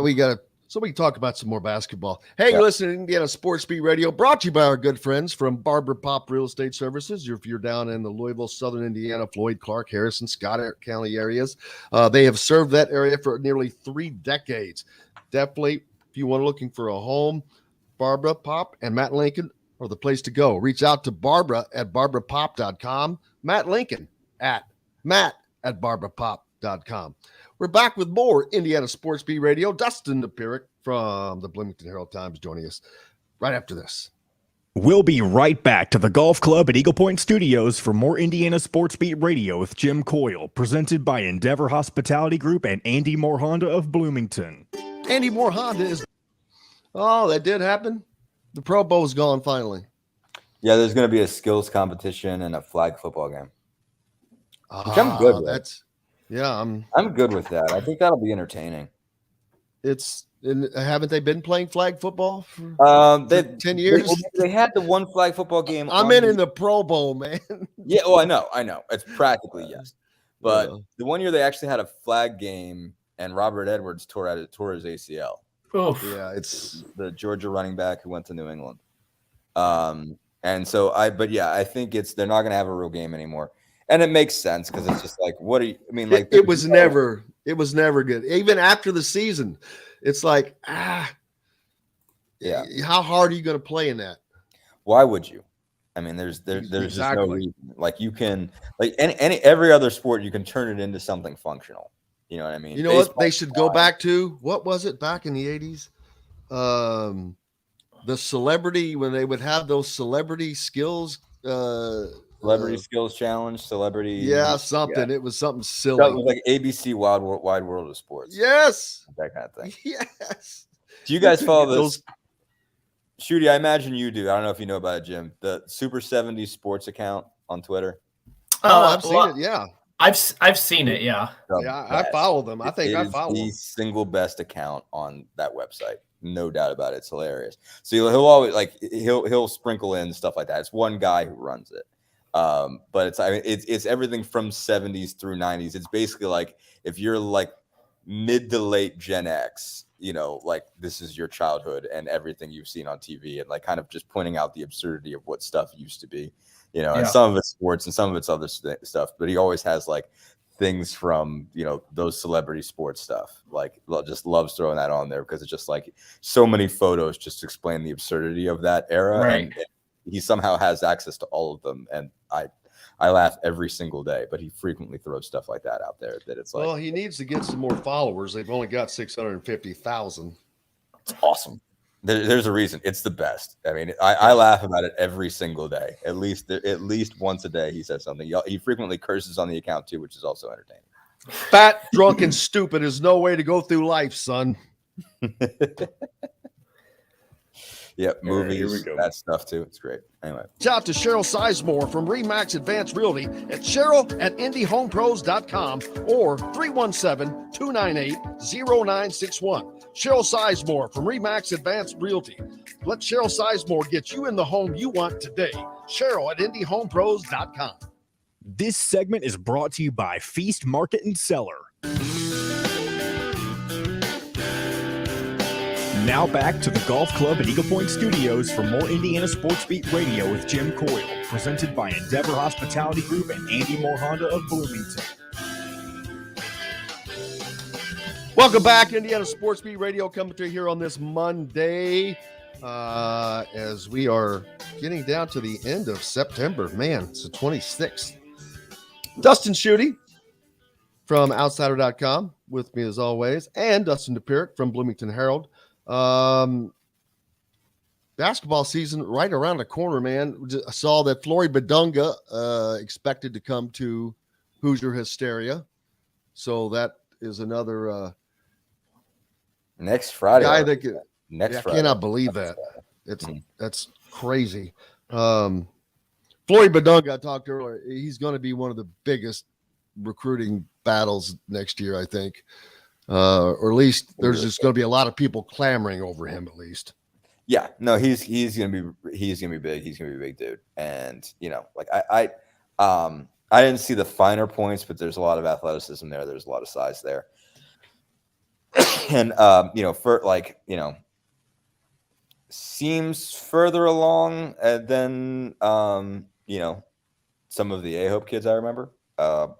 We got to. So we can talk about some more basketball. Hey, you're listening to Indiana Sports Beat Radio, brought to you by our good friends from Barbara Pop Real Estate Services. If you're down in the Louisville, Southern Indiana, Floyd, Clark, Harrison, Scott County areas, they have served that area for nearly 3 decades. Definitely, if you want looking for a home, Barbara Pop and Matt Lincoln are the place to go. Reach out to Barbara at barbarapop.com, Matt Lincoln at matt@barbarapop.com. We're back with more Indiana Sports Beat Radio. Dustin Dopirick from the Bloomington Herald-Times joining us right after this. We'll be right back to the Golf Club at Eagle Point Studios for more Indiana Sports Beat Radio with Jim Coyle, presented by Endeavor Hospitality Group and Andy Moore Honda of Bloomington. Andy Moore Honda is... Oh, that did happen? The Pro Bowl is gone finally. Yeah, there's going to be a skills competition and a flag football game. Which I'm good with. I'm good with that. I think that'll be entertaining. Haven't they been playing flag football for 10 years? They had the one flag football game. I'm in the Pro Bowl, man. Yeah, well, I know. It's practically yes. But the one year they actually had a flag game, and Robert Edwards tore his ACL. Oh, yeah, it's the Georgia running back who went to New England. And so I think they're not going to have a real game anymore. And it makes sense because it's just like, it was never good. Even after the season, it's like, how hard are you going to play in that? Why would you? I mean, there's just Exactly. no reason. Like you can like every other sport, you can turn it into something functional. You know what I mean? You know what they should go back to? What was it back in the 80s? The celebrity, when they would have those celebrity skills. Celebrity skills challenge, celebrity. Yeah, something. Yeah. It was something silly. That was like ABC Wide World of Sports. Yes. That kind of thing. Yes. Do you guys follow this? Shooty, I imagine you do. I don't know if you know about it, Jim. The Super 70s Sports account on Twitter. I've seen it. Yeah. I've seen it. Yeah. Yeah, I follow them. I think I follow the them. single best account on that website. No doubt about it. It's hilarious. So he'll always he'll sprinkle in stuff like that. It's one guy who runs it. But it's everything from 70s through 90s. It's basically like if you're like mid to late Gen X, like this is your childhood and everything you've seen on TV, and like kind of just pointing out the absurdity of what stuff used to be, and some of it's sports and some of it's other stuff. But he always has like things from, those celebrity sports stuff. Like just loves throwing that on there because it's just like so many photos just to explain the absurdity of that era. Right. And he somehow has access to all of them. And I laugh every single day, but he frequently throws stuff like that out there that it's like, well, he needs to get some more followers. They've only got 650,000. It's awesome. There's a reason. It's the best. I mean, I laugh about it every single day. At least once a day he says something. He frequently curses on the account too, which is also entertaining. Fat, drunk, and stupid is no way to go through life, son. Yep, movies, that stuff too. It's great. Anyway. Shout out to Cheryl Sizemore from Remax Advanced Realty at Cheryl@IndyHomePros.com or 317-298-0961. Cheryl Sizemore from Remax Advanced Realty. Let Cheryl Sizemore get you in the home you want today. Cheryl@IndyHomePros.com. This segment is brought to you by Feast Market and Cellar. Now back to the Golf Club at Eagle Point Studios for more Indiana Sports Beat Radio with Jim Coyle, presented by Endeavor Hospitality Group and Andy Moore Honda of Bloomington. Welcome back, Indiana Sports Beat Radio, coming to you here on this Monday as we are getting down to the end of September. Man, it's the 26th. Dustin Schutte from Outsider.com with me as always, and Dustin Dopirick from Bloomington Herald. Basketball season right around the corner, man. I saw that Flory Badunga expected to come to Hoosier Hysteria, so that is another next Friday guy that could, next Friday. I cannot believe that. That's crazy. Flory Badunga, I talked earlier, he's going to be one of the biggest recruiting battles next year, I think. Or at least there's just going to be a lot of people clamoring over him. At least, yeah. No, he's gonna be big. He's gonna be a big dude. And like I didn't see the finer points, but there's a lot of athleticism there. There's a lot of size there, and seems further along than some of the A-Hope kids I remember.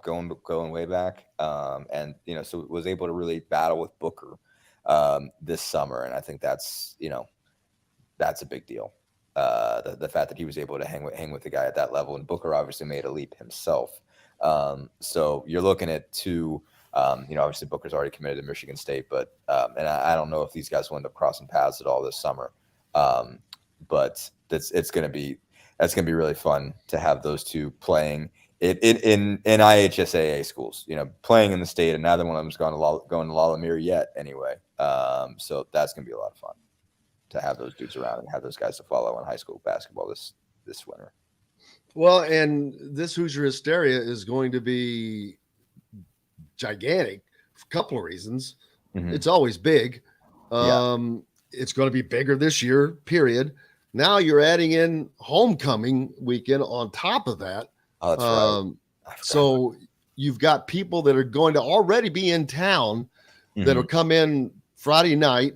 Going way back, and so was able to really battle with Booker this summer, and I think that's a big deal. The fact that he was able to hang with the guy at that level, and Booker obviously made a leap himself. So you're looking at two. Obviously Booker's already committed to Michigan State, but and I don't know if these guys will end up crossing paths at all this summer. But that's going to be really fun to have those two playing. In IHSAA schools, playing in the state, and neither one of them's going to La Lumiere yet anyway. So that's going to be a lot of fun to have those dudes around and have those guys to follow in high school basketball this winter. Well, and this Hoosier Hysteria is going to be gigantic for a couple of reasons. Mm-hmm. It's always big. It's going to be bigger this year, period. Now you're adding in homecoming weekend on top of that. Oh, that's right. So you've got people that are going to already be in town that will come in Friday night.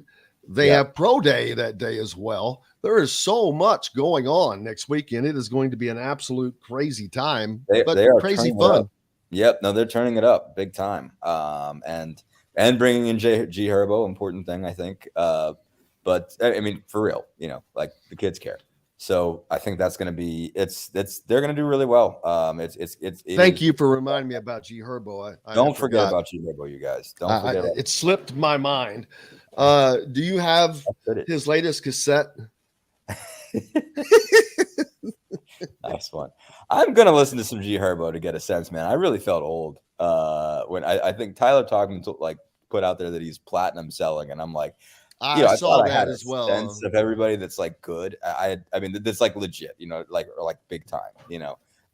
They have pro day that day as well. There is so much going on next weekend. It is going to be an absolute crazy time, but they are crazy fun. Yep. No, they're turning it up big time. And bringing in G Herbo, important thing, I think. But I mean, for real, like the kids care. So I think that's going to be they're going to do really well. Thank you for reminding me about G Herbo. I don't forget about G Herbo, you guys. Don't forget. It slipped my mind. Do you have his latest cassette? Nice one. I'm gonna listen to some G Herbo to get a sense, man. I really felt old when I think Tyler Talkman put out there that he's platinum selling, and I'm like, I saw that as well. Sense of everybody that's like good. I mean that's like legit, like big time,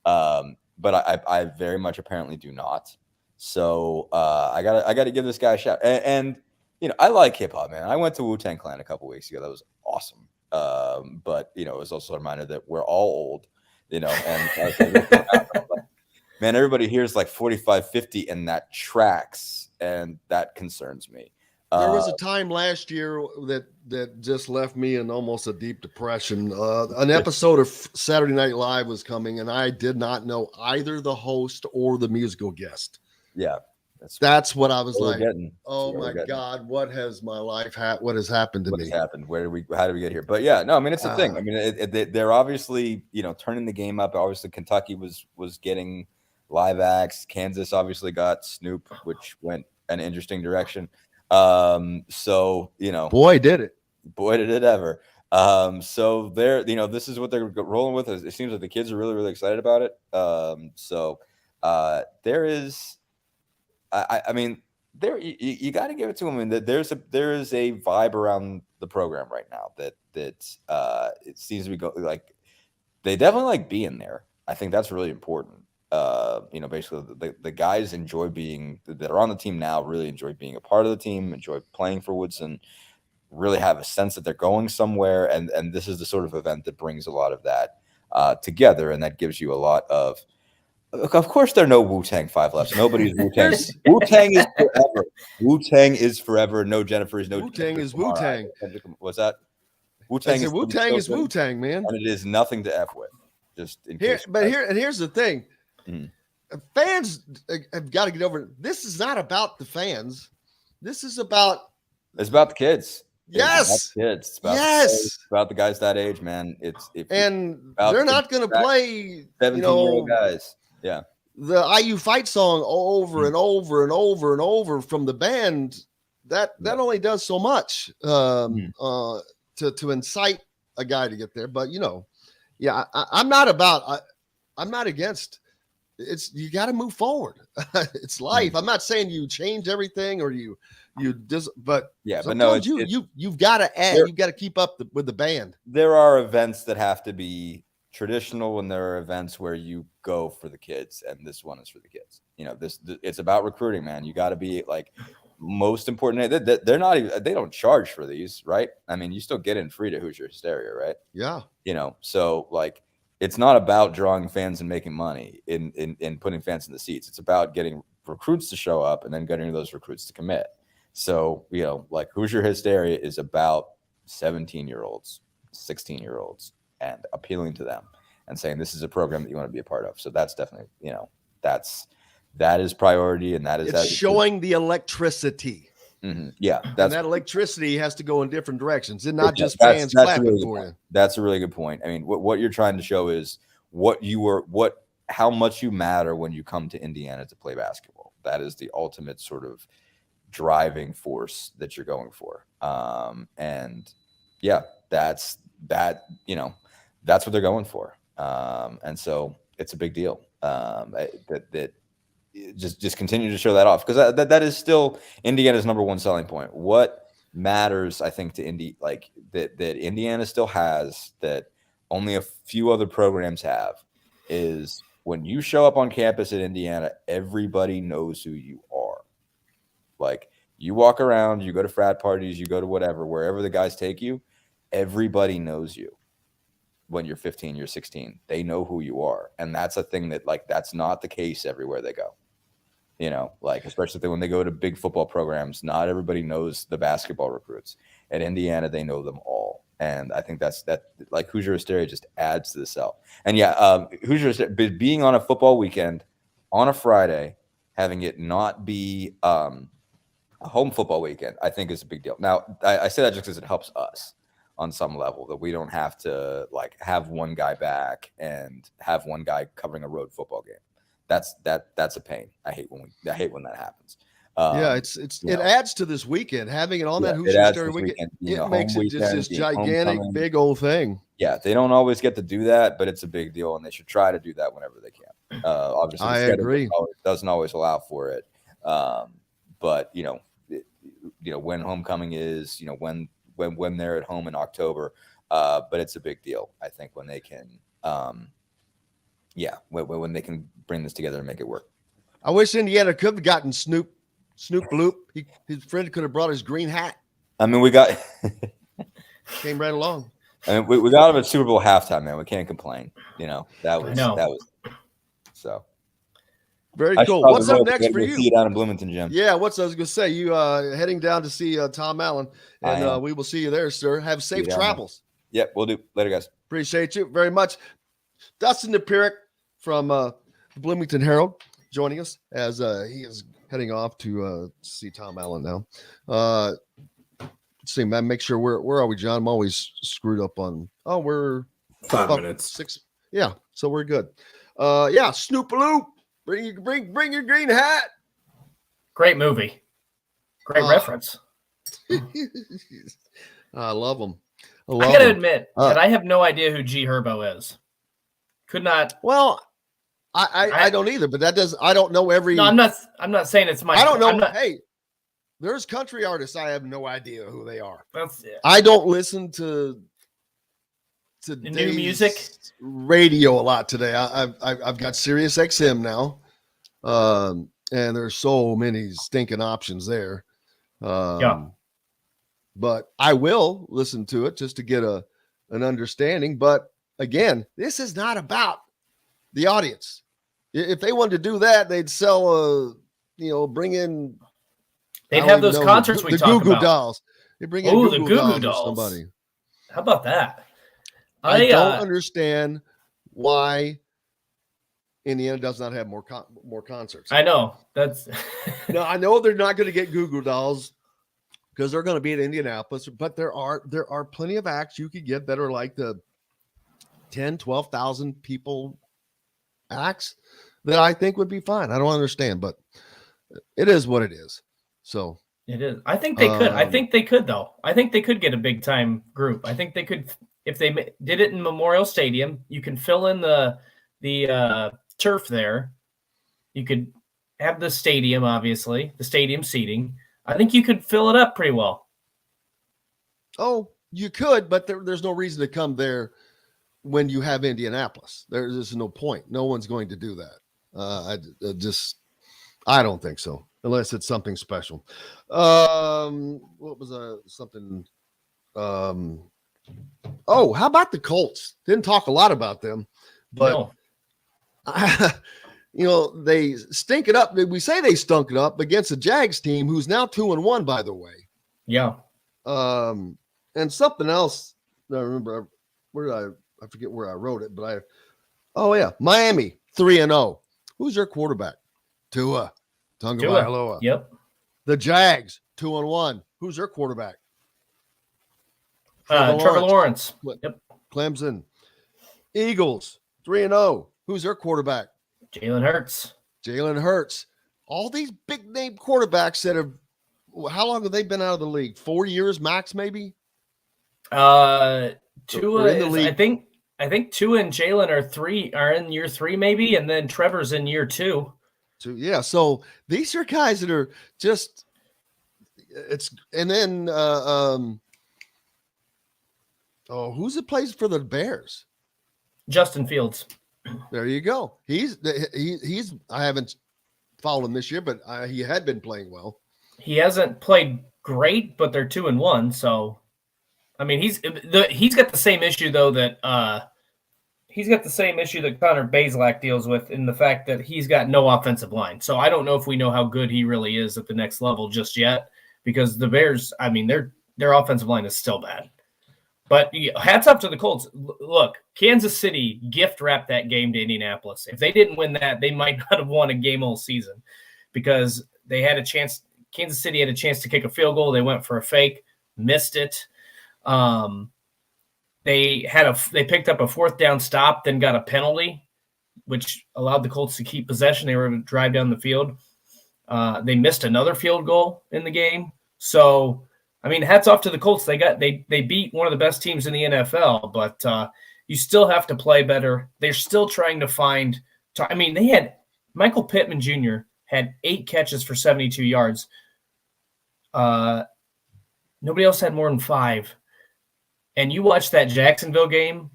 But I very much apparently do not. So I gotta give this guy a shout. And I like hip hop, man. I went to Wu-Tang Clan a couple weeks ago. That was awesome. But it was also a reminder that we're all old, and man, everybody here's like 45, 50, and that tracks, and that concerns me. There was a time last year that just left me in almost a deep depression. An episode of Saturday Night Live was coming, and I did not know either the host or the musical guest. Yeah. That's what I was like. Oh my God, what has my life what has happened to me? What has happened? How did we get here? But yeah, no, I mean, it's a thing. I mean, they're obviously, turning the game up. Obviously, Kentucky was getting live acts. Kansas obviously got Snoop, which went an interesting direction. So, boy, did it ever. So this is what they're rolling with. It seems like the kids are really, really excited about it. There is, I mean, you got to give it to them. And there is a vibe around the program right now that it seems to be like they definitely like being there. I think that's really important. Basically the guys enjoy that are on the team now, really enjoy being a part of the team, enjoy playing for Woodson, really have a sense that they're going somewhere. And this is the sort of event that brings a lot of that together. And that gives you a lot of course, there are no Wu-Tang 5 left. Nobody's Wu-Tang. Wu-Tang is forever. Wu-Tang is forever. No Jennifer is no Wu-Tang is Wu-Tang. What's that? Wu-Tang is Wu-Tang, man. And it is nothing to F with. Just in case. Here's the thing. Fans have got to get over it. This is not about the fans. This is about the kids. Yes. It's about the guys that age, man. They're not going to play 17-year-old guys. Yeah. The IU fight song over and over and over and over from the band. That only does so much to incite a guy to get there. But I'm not against. You got to move forward. It's life. I'm not saying you change everything or you just, but no, you've got to add. You've got to keep up with the band. There are events that have to be traditional, and there are events where you go for the kids, and this one is for the kids. It's about recruiting, man. You got to be like most important. They're not even. They don't charge for these, right? I mean, you still get in free to Hoosier Hysteria, right? Yeah. So like. It's not about drawing fans and making money in putting fans in the seats. It's about getting recruits to show up and then getting those recruits to commit. So, like Hoosier Hysteria is about 17-year-olds, 16-year-olds, and appealing to them and saying this is a program that you want to be a part of. So that's definitely, that is priority, and it's showing the electricity. Mm-hmm. Yeah, and that electricity has to go in different directions, and not just fans clapping for you. That's a really good point. I mean, what you're trying to show is how much you matter when you come to Indiana to play basketball. That is the ultimate sort of driving force that you're going for. And yeah, that's what they're going for. And so it's a big deal. Just continue to show that off, because that is still Indiana's number one selling point. What matters, I think, to Indy, like that Indiana still has that only a few other programs have, is when you show up on campus at Indiana, everybody knows who you are. Like, you walk around, you go to frat parties, you go to wherever the guys take you, everybody knows you. When you're 15, you're 16, they know who you are. And that's a thing that, like, that's not the case everywhere they go. Like, especially when they go to big football programs, not everybody knows the basketball recruits. At Indiana, they know them all. And I think that like Hoosier Hysteria just adds to the sell. And Hoosier Hysteria, being on a football weekend on a Friday, having it not be a home football weekend, I think is a big deal. Now, I say that just because it helps us. on some level, that we don't have to like have one guy back and have one guy covering a road football game. That's a pain. I hate when that happens. It adds to this weekend, having it on that Hoosier Hysteria weekend. It makes it just this gigantic, big old thing. Yeah, they don't always get to do that, but it's a big deal, and they should try to do that whenever they can. Obviously, I agree. Doesn't always allow for it, but when homecoming is, when they're at home in October, but it's a big deal. I think when they can, when they can bring this together and make it work. I wish Indiana could have gotten Snoop Bloop. His friend could have brought his green hat. I mean, we got came right along. I mean, we got him at Super Bowl halftime, man. We can't complain. That was so very cool. What's up next for you? See you down in Bloomington, Jim. Yeah, I was going to say? You heading down to see Tom Allen, and we will see you there, sir. Have safe travels. Yep, we'll do. Later, guys. Appreciate you very much. Dustin Dopirick from the Bloomington Herald joining us as he is heading off to see Tom Allen now. Let's see, man, make sure where are we, John? I'm always screwed up on. Oh, we're 5 minutes. 6. Yeah, so we're good. Snoop-a-loop. Bring your green hat. Great movie. Great reference. I love them. I got to admit that I have no idea who G Herbo is. Could not. Well, I don't either, but I don't know every. No, I'm not saying it's my. I don't know. Hey, there's country artists. I have no idea who they are. I don't listen to new music radio a lot today. I've got Sirius XM now, and there's so many stinking options there. But I will listen to it just to get an understanding. But again, this is not about the audience. If they wanted to do that, they'd sell bring in. They'd have those concerts we talk about. The Goo Goo Dolls. They bring in the Goo Goo Dolls. Somebody. How about that? I don't understand why Indiana does not have more concerts. I know that's. No, I know they're not going to get Goo Goo Dolls because they're going to be at Indianapolis, but there are plenty of acts you could get that are like the 10, 12,000 people acts that I think would be fine. I don't understand, but it is what it is. So it is. I think they could. I think they could, though. I think they could get a big time group. I think they could. If they did it in Memorial Stadium, you can fill in the turf there. You could have the stadium, obviously, the stadium seating. I think you could fill it up pretty well. Oh, you could, but there's no reason to come there when you have Indianapolis. There's no point. No one's going to do that. I don't think so, unless it's something special. What was something? Oh, how about the Colts? Didn't talk a lot about them, but they stink it up. We say they stunk it up against the Jags team, who's now 2-1, by the way. Yeah. And something else. I remember I forget where I wrote it, but Miami 3-0. Who's their quarterback? Tua Tagovailoa. Yep. The Jags 2-1. Who's their quarterback? Trevor Lawrence. Yep. Clemson. Eagles 3-0. Who's their quarterback? Jalen Hurts. All these big name quarterbacks that have. How long have they been out of the league? 4 years max, maybe. Tua in the league. I think Tua and Jalen are in year 3 maybe, and then Trevor's in year 2. Yeah, so these are guys that are just. And then who's it plays for the Bears? Justin Fields. There you go. He's I haven't followed him this year, but he had been playing well. He hasn't played great, but they're 2-1. So, I mean, he's got the same issue though that Connor Bazelak deals with, in the fact that he's got no offensive line. So I don't know if we know how good he really is at the next level just yet, because the Bears, I mean, their offensive line is still bad. But hats off to the Colts. Look, Kansas City gift wrapped that game to Indianapolis. If they didn't win that, they might not have won a game all season, because they had a chance. Kansas City had a chance to kick a field goal. They went for a fake, missed it. They picked up a 4th down stop, then got a penalty, which allowed the Colts to keep possession. They were able to drive down the field. They missed another field goal in the game. So, I mean, hats off to the Colts. They beat one of the best teams in the NFL, but you still have to play better. They're still trying to find – I mean, they had – Michael Pittman Jr. had 8 catches for 72 yards. Nobody else had more than 5. And you watch that Jacksonville game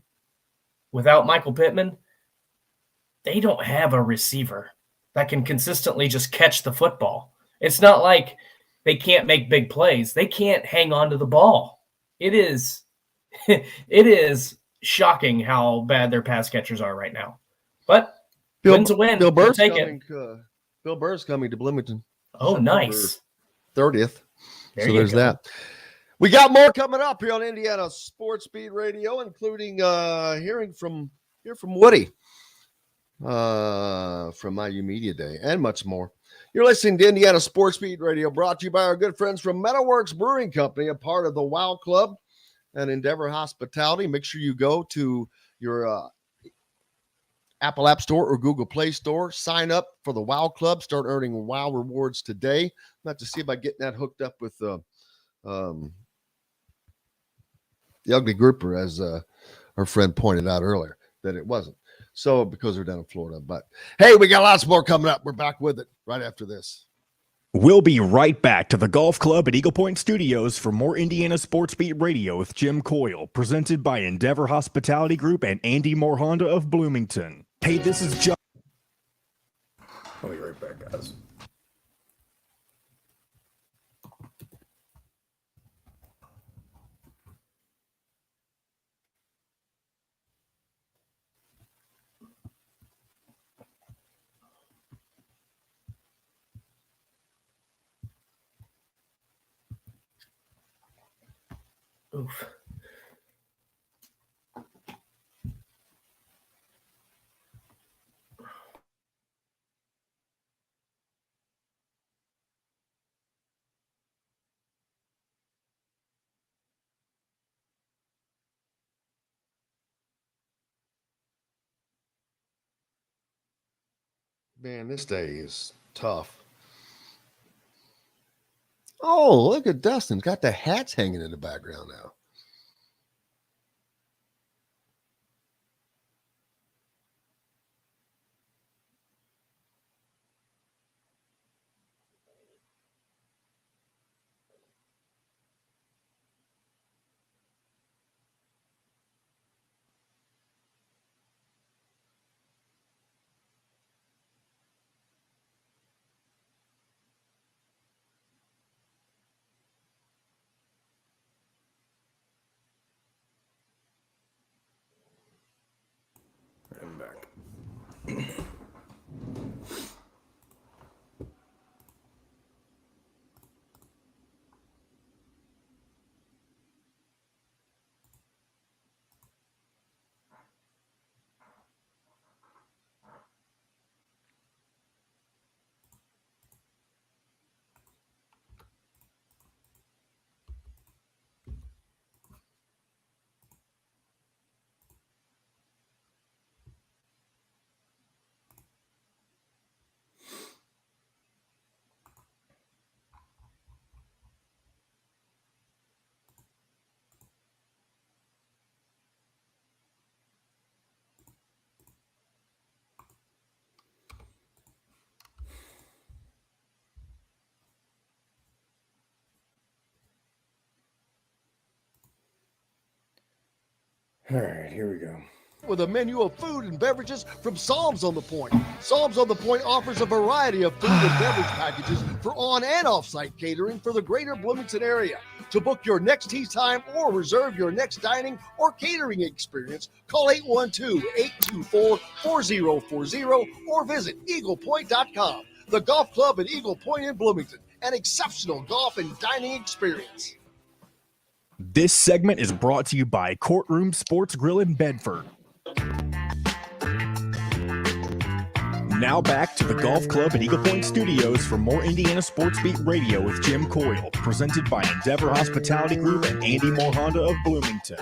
without Michael Pittman, they don't have a receiver that can consistently just catch the football. It's not like they can't make big plays. They can't hang on to the ball. It is shocking how bad their pass catchers are right now. But win's a win. Bill Burr's take coming. it. Bill Burr's coming to Bloomington. Oh, nice. 30th. There so you there's go. that. We got more coming up here on Indiana Sports Speed Radio, including hearing from Woody from IU Media Day and much more. You're listening to Indiana Sports Speed Radio, brought to you by our good friends from Metalworks Brewing Company, a part of the WOW Club and Endeavor Hospitality. Make sure you go to your Apple App Store or Google Play Store. Sign up for the WOW Club. Start earning WOW rewards today. I'm about to see about getting that hooked up with the ugly grouper, as our friend pointed out earlier, that it wasn't. So because we're down in Florida. But hey, we got lots more coming up. We're back with it right after this. We'll be right back to the Golf Club at Eagle Point Studios for more Indiana Sports Beat Radio with Jim Coyle, presented by Endeavor Hospitality Group and Andy Moore Honda of Bloomington. Hey, this is John. I'll be right back, guys. Oof. Man, this day is tough. Oh, look at Dustin. Got the hats hanging in the background now. I'm back. All right, here we go. With a menu of food and beverages from Psalms on the Point. Psalms on the Point offers a variety of food and beverage packages for on and off-site catering for the greater Bloomington area. To book your next tea time or reserve your next dining or catering experience, call 812-824-4040 or visit eaglepoint.com. The Golf Club at Eagle Point in Bloomington, an exceptional golf and dining experience. This segment is brought to you by Courtroom Sports Grill in Bedford. Now back to the Golf Club at Eagle Point Studios for more Indiana Sports Beat Radio with Jim Coyle, presented by Endeavor Hospitality Group and Andy Moore Honda of Bloomington.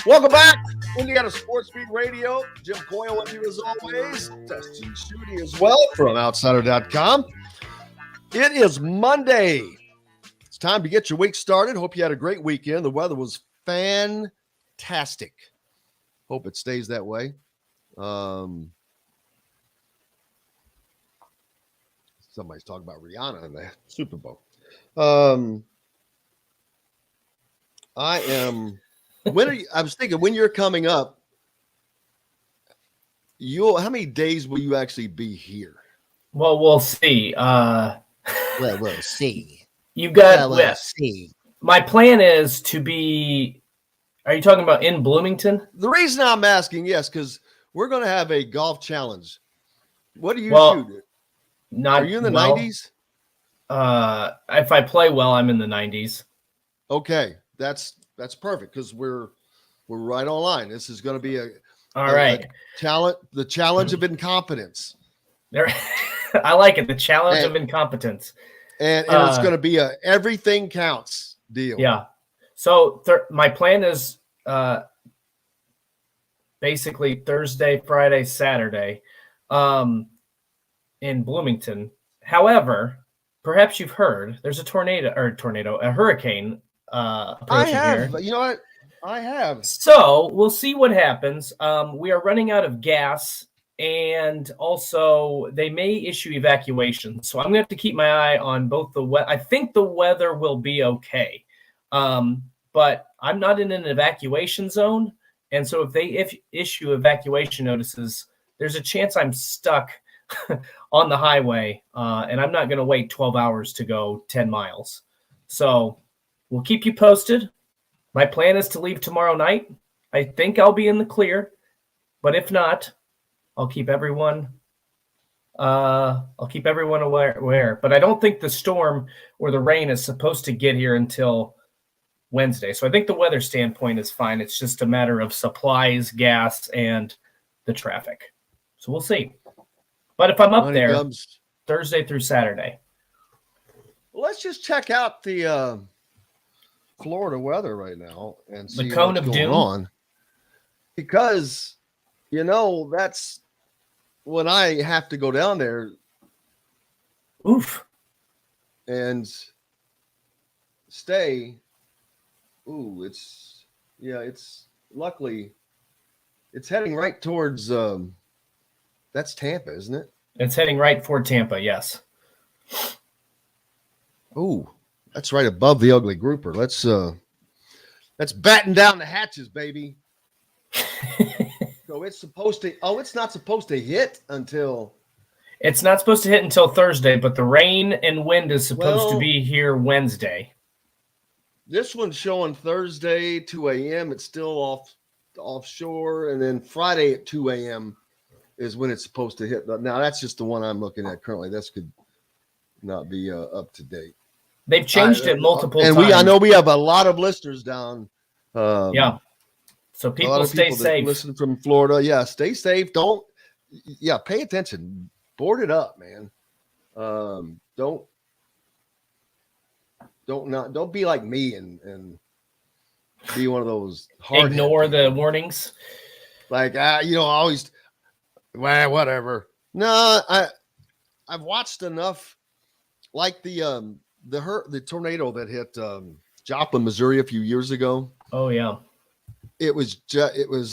Welcome back, Indiana Sports Beat Radio. Jim Coyle with you as always. Dustin Schutte as well from Outsider.com. It is Monday. It's time to get your week started. Hope you had a great weekend. The weather was fantastic. Hope it stays that way. Somebody's talking about Rihanna in the Super Bowl. I was thinking when you're coming up, how many days will you actually be here? Well, we'll see. We'll see. You've got. We'll see. My plan is to be. Are you talking about in Bloomington? The reason I'm asking, yes, because we're going to have a golf challenge. What do you shoot? Are you in the 90s? If I play well, I'm in the 90s. Okay, that's perfect because we're right on line. This is going to be a the challenge of incompetence. I like it. The challenge of incompetence, and it's going to be a everything counts deal. Yeah. So my plan is basically Thursday, Friday, Saturday in Bloomington. However, perhaps you've heard there's a hurricane approaching here. You know what? I have. So we'll see what happens. We are running out of gas, and also they may issue evacuation. So I'm going to have to keep my eye on both the weather. I think the weather will be okay. But I'm not in an evacuation zone. And so if they issue evacuation notices, there's a chance I'm stuck on the highway, and I'm not going to wait 12 hours to go 10 miles. So we'll keep you posted. My plan is to leave tomorrow night. I think I'll be in the clear, but if not, I'll keep everyone aware. But I don't think the storm or the rain is supposed to get here until Wednesday. So I think the weather standpoint is fine. It's just a matter of supplies, gas, and the traffic. So we'll see. But if I'm up there Thursday through Saturday. Let's just check out the Florida weather right now and see the cone what's of going doom on. Because, that's when I have to go down there. Oof. And stay. Ooh, luckily it's heading right towards that's Tampa, isn't it? It's heading right for Tampa, yes. Ooh, that's right above the ugly grouper. Let's batten down the hatches, baby. So it's not supposed to hit until it's not supposed to hit until Thursday, but the rain and wind is supposed to be here Wednesday. This one's showing Thursday, 2 a.m. It's still offshore, and then Friday at 2 a.m. is when it's supposed to hit. Now, that's just the one I'm looking at currently. This could not be up to date. They've changed it multiple times. And I know we have a lot of listeners down. Yeah. So people stay safe. Listen from Florida. Yeah, stay safe. Pay attention. Board it up, man. Don't be like me and be one of those ignore the warnings. Like always whatever. No, I've watched enough, like the tornado that hit Joplin, Missouri a few years ago. Oh yeah. It was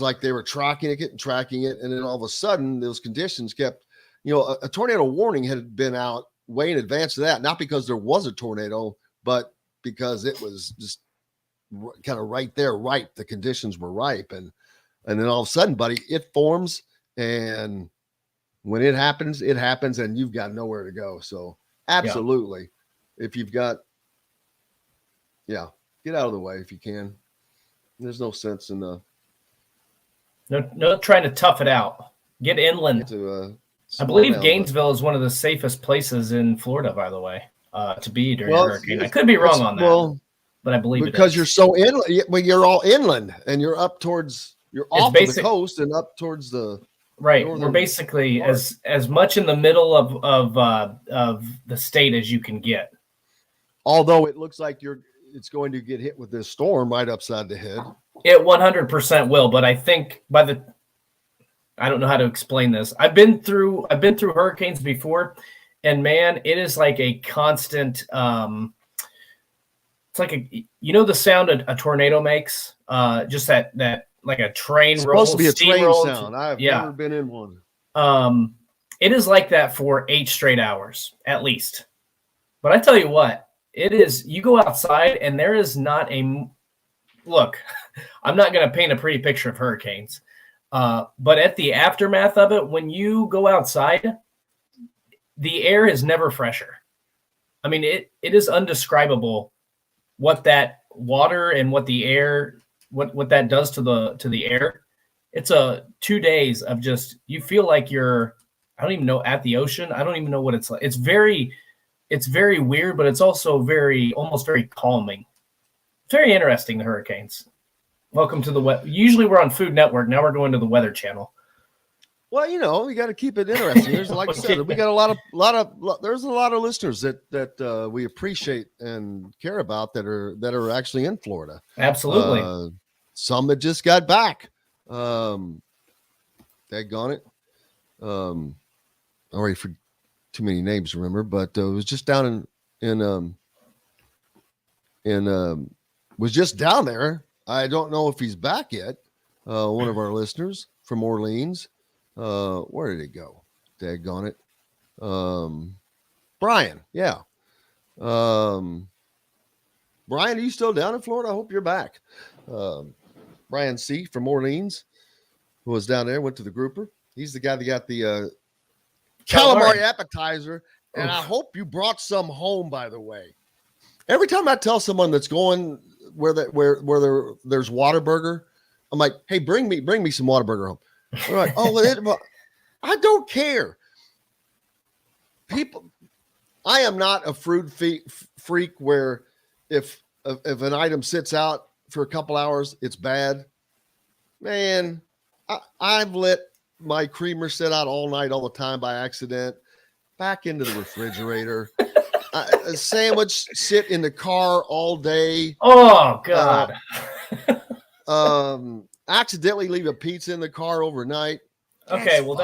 like they were tracking it, and then all of a sudden those conditions kept, a tornado warning had been out way in advance of that, not because there was a tornado, but because it was just kind of right there, ripe. The conditions were ripe, and then all of a sudden, buddy, it forms, and when it happens, and you've got nowhere to go. So absolutely, if you've got, get out of the way if you can. There's no sense in no trying to tough it out. Get inland. I believe Gainesville is one of the safest places in Florida, by the way, to be during a hurricane. I could be wrong on that, but I believe because you're so inland. Well, you're all inland, and you're off of the coast and up towards the right. We're basically as much in the middle of the state as you can get. Although it looks like it's going to get hit with this storm right upside the head. It 100% will, but I think I don't know how to explain this. I've been through hurricanes before, and man, it is like a constant. It's like the sound a tornado makes. Just that like a train. It's roll, supposed to be a train roll sound. I've never been in one. It is like that for 8 straight hours at least. But I tell you what, it is. You go outside, and there is not a look. I'm not going to paint a pretty picture of hurricanes. But at the aftermath of it, when you go outside, the air is never fresher. I mean, it is undescribable what that water and what the air, what that does to the air. It's 2 days of just, you feel like you're, I don't even know, at the ocean. I don't even know what it's like. It's very weird, but it's also almost very calming. Very interesting, the hurricanes. Welcome to the usually we're on Food Network. Now we're going to the Weather Channel. Well, we got to keep it interesting. There's, like I said, we got there's a lot of listeners that we appreciate and care about that are actually in Florida. Absolutely. Some that just got back. Daggone it. Already for too many names to remember, but it was just down was just down there. I don't know if he's back yet. One of our listeners from Orleans. Where did he go? Daggone it. Brian. Yeah. Brian, are you still down in Florida? I hope you're back. Brian C. from Orleans, who was down there, went to the grouper. He's the guy that got the calamari appetizer. And I hope you brought some home, by the way. Every time I tell someone that's going where there's Whataburger, I'm like, hey, bring me some Whataburger home. They're like, oh, I don't care. People, I am not a fruit freak where if an item sits out for a couple hours, it's bad. Man, I've let my creamer sit out all night, all the time by accident, back into the refrigerator. A sandwich sit in the car all day. Oh God. Accidentally leave a pizza in the car overnight. Okay, well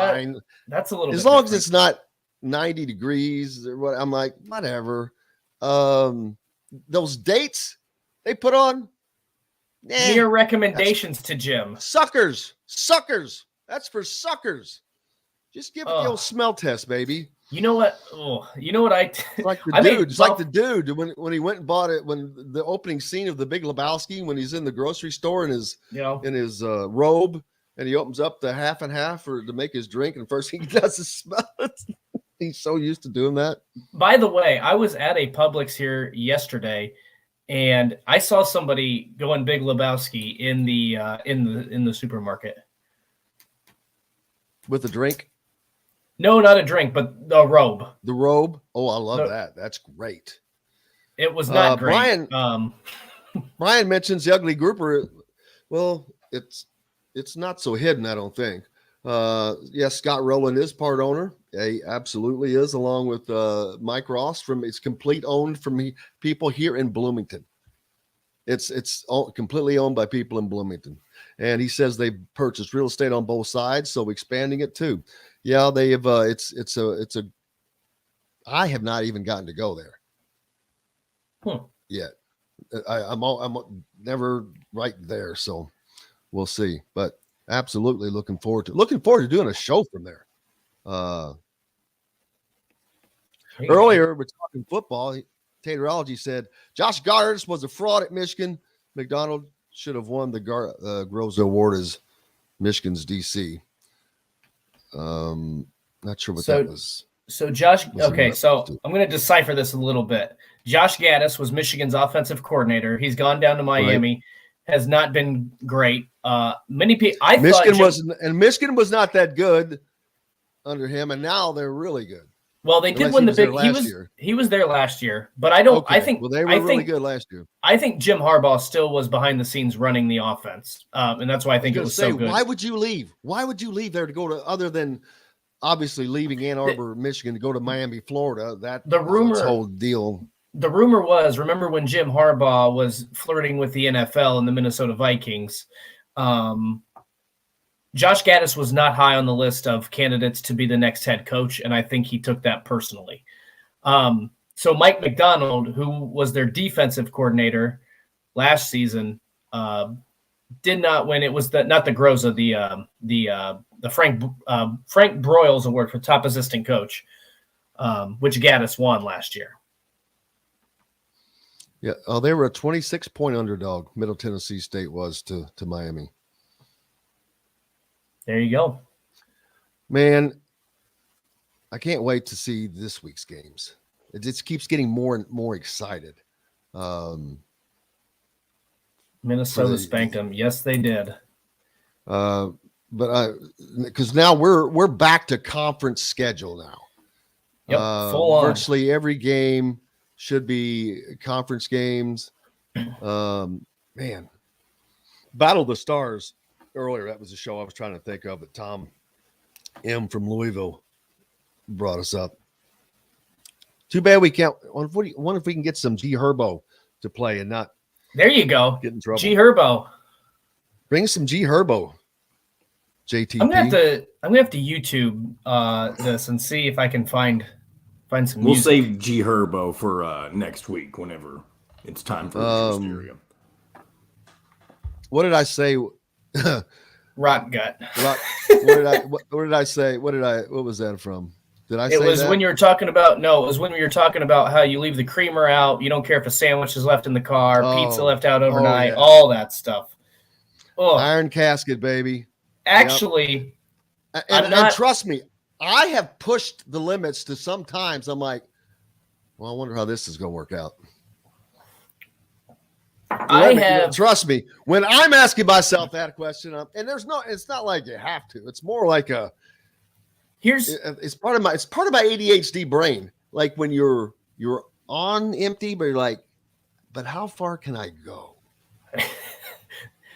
that's a little as bit long different. as it's not 90 degrees or what. I'm like, whatever. Those dates they put on. Mere recommendations to Jim. Suckers. That's for suckers. Just give it the old smell test, baby. You know what? It's like the dude. It's like the dude when he went and bought it. When the opening scene of The Big Lebowski, when he's in the grocery store in his robe, and he opens up the half and half to make his drink, and first thing he does is smell it. He's so used to doing that. By the way, I was at a Publix here yesterday, and I saw somebody going Big Lebowski in the supermarket with a drink. No, not a drink, but the robe. The robe. Oh, I love that. That's great. It was not great. Brian mentions the ugly grouper. Well, it's not so hidden, I don't think. Yes, Scott Rowland is part owner. He absolutely is, along with Mike Ross. It's complete owned from people here in Bloomington. It's all completely owned by people in Bloomington, and he says they've purchased real estate on both sides, so expanding it too. Yeah, they have. I have not even gotten to go there yet. I'm never right there, so we'll see. But absolutely looking forward to doing a show from there. Earlier, we're talking football. Taterology said Josh Gardner was a fraud at Michigan. McDonald should have won the Groza Award as Michigan's DC. Not sure what that was. So Josh, okay, so I'm going to decipher this a little bit. Josh Gaddis was Michigan's offensive coordinator. He's gone down to Miami, has not been great. Many people, Michigan was not that good under him, and now they're really good. Well, they did win the big. He was there last year, but I don't. Okay. I think. Well, they were really good last year. I think Jim Harbaugh still was behind the scenes running the offense, and that's why I think it was so good. Why would you leave? Why would you leave there to go to other than obviously leaving Ann Arbor, Michigan to go to Miami, Florida? That the rumor whole deal. the rumor was, remember when Jim Harbaugh was flirting with the NFL and the Minnesota Vikings? Josh Gaddis was not high on the list of candidates to be the next head coach, and I think he took that personally. So Mike McDonald, who was their defensive coordinator last season, did not win. It was not the Groza, the Frank Broyles Award for top assistant coach, which Gaddis won last year. Yeah. Oh, they were a 26-point underdog. Middle Tennessee State was to Miami. There you go. Man, I can't wait to see this week's games. It just keeps getting more and more excited. Minnesota spanked them. Yes, they did. But because now we're back to conference schedule now. Yep, full on. Virtually every game should be conference games. Man, Battle of the Stars earlier. That was a show I was trying to think of that Tom M from Louisville brought us up. Too bad we can't. Wonder if we can get some G Herbo to play and not. There you go. Get in trouble. G Herbo. Bring some G Herbo. JTP. I'm gonna have to YouTube this and see if I can find some. We'll music. save G Herbo for next week whenever it's time for Hysteria. What did I say? Rot gut. What did I say? What was that from? Did I say it was that? when you were talking about how you leave the creamer out. You don't care if a sandwich is left in the car, pizza left out overnight, all that stuff. Ugh. Iron casket, baby. Actually, and trust me, I have pushed the limits to sometimes I'm like, well, I wonder how this is going to work out. Trust me, when I'm asking myself that question, and it's not like you have to. It's more like it's part of my ADHD brain. Like when you're on empty, but you're like, but how far can I go?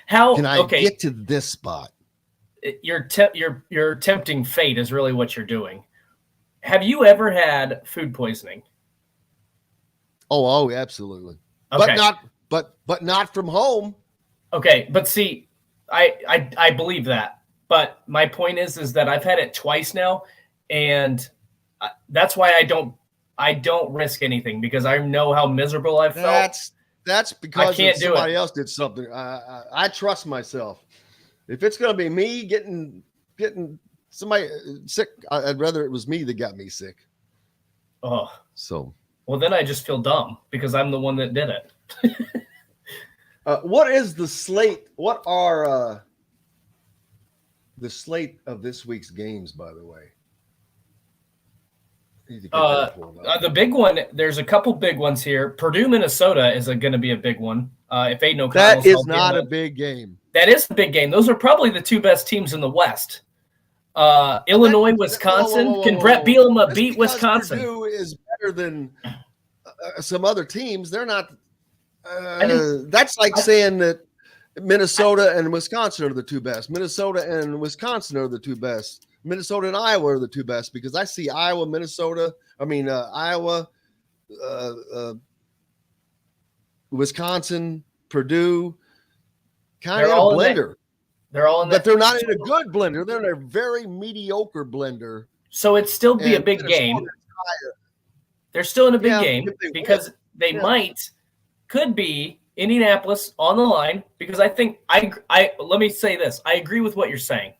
How can I get to this spot? You're tempting fate is really what you're doing. Have you ever had food poisoning? Oh, absolutely. Okay. But not from home. Okay, but see, I believe that. But my point is that I've had it twice now, and that's why I don't risk anything, because I know how miserable I've felt. That's because somebody else did something. I trust myself. If it's going to be me getting somebody sick, I'd rather it was me that got me sick. Oh, so well, then I just feel dumb because I'm the one that did it. What is the slate? What are the slate of this week's games, by the way? The big one, there's a couple big ones here. Purdue, Minnesota is going to be a big one. If Aiden O'Connell's that is not a big game. That is a big game. Those are probably the two best teams in the West. Illinois, Wisconsin. Can Brett Bielema beat Wisconsin? Purdue is better than some other teams. They're not. That's like saying that Minnesota and Wisconsin are the two best. Minnesota and Wisconsin are the two best. Minnesota and Iowa are the two best, because I see Iowa, Wisconsin, Purdue, kind of a blender. They're all in but they're not in a good blender. They're in a very mediocre blender. So it'd still be a big game. They're still in a big game because they could be Indianapolis on the line, because I think let me say this. I agree with what you're saying.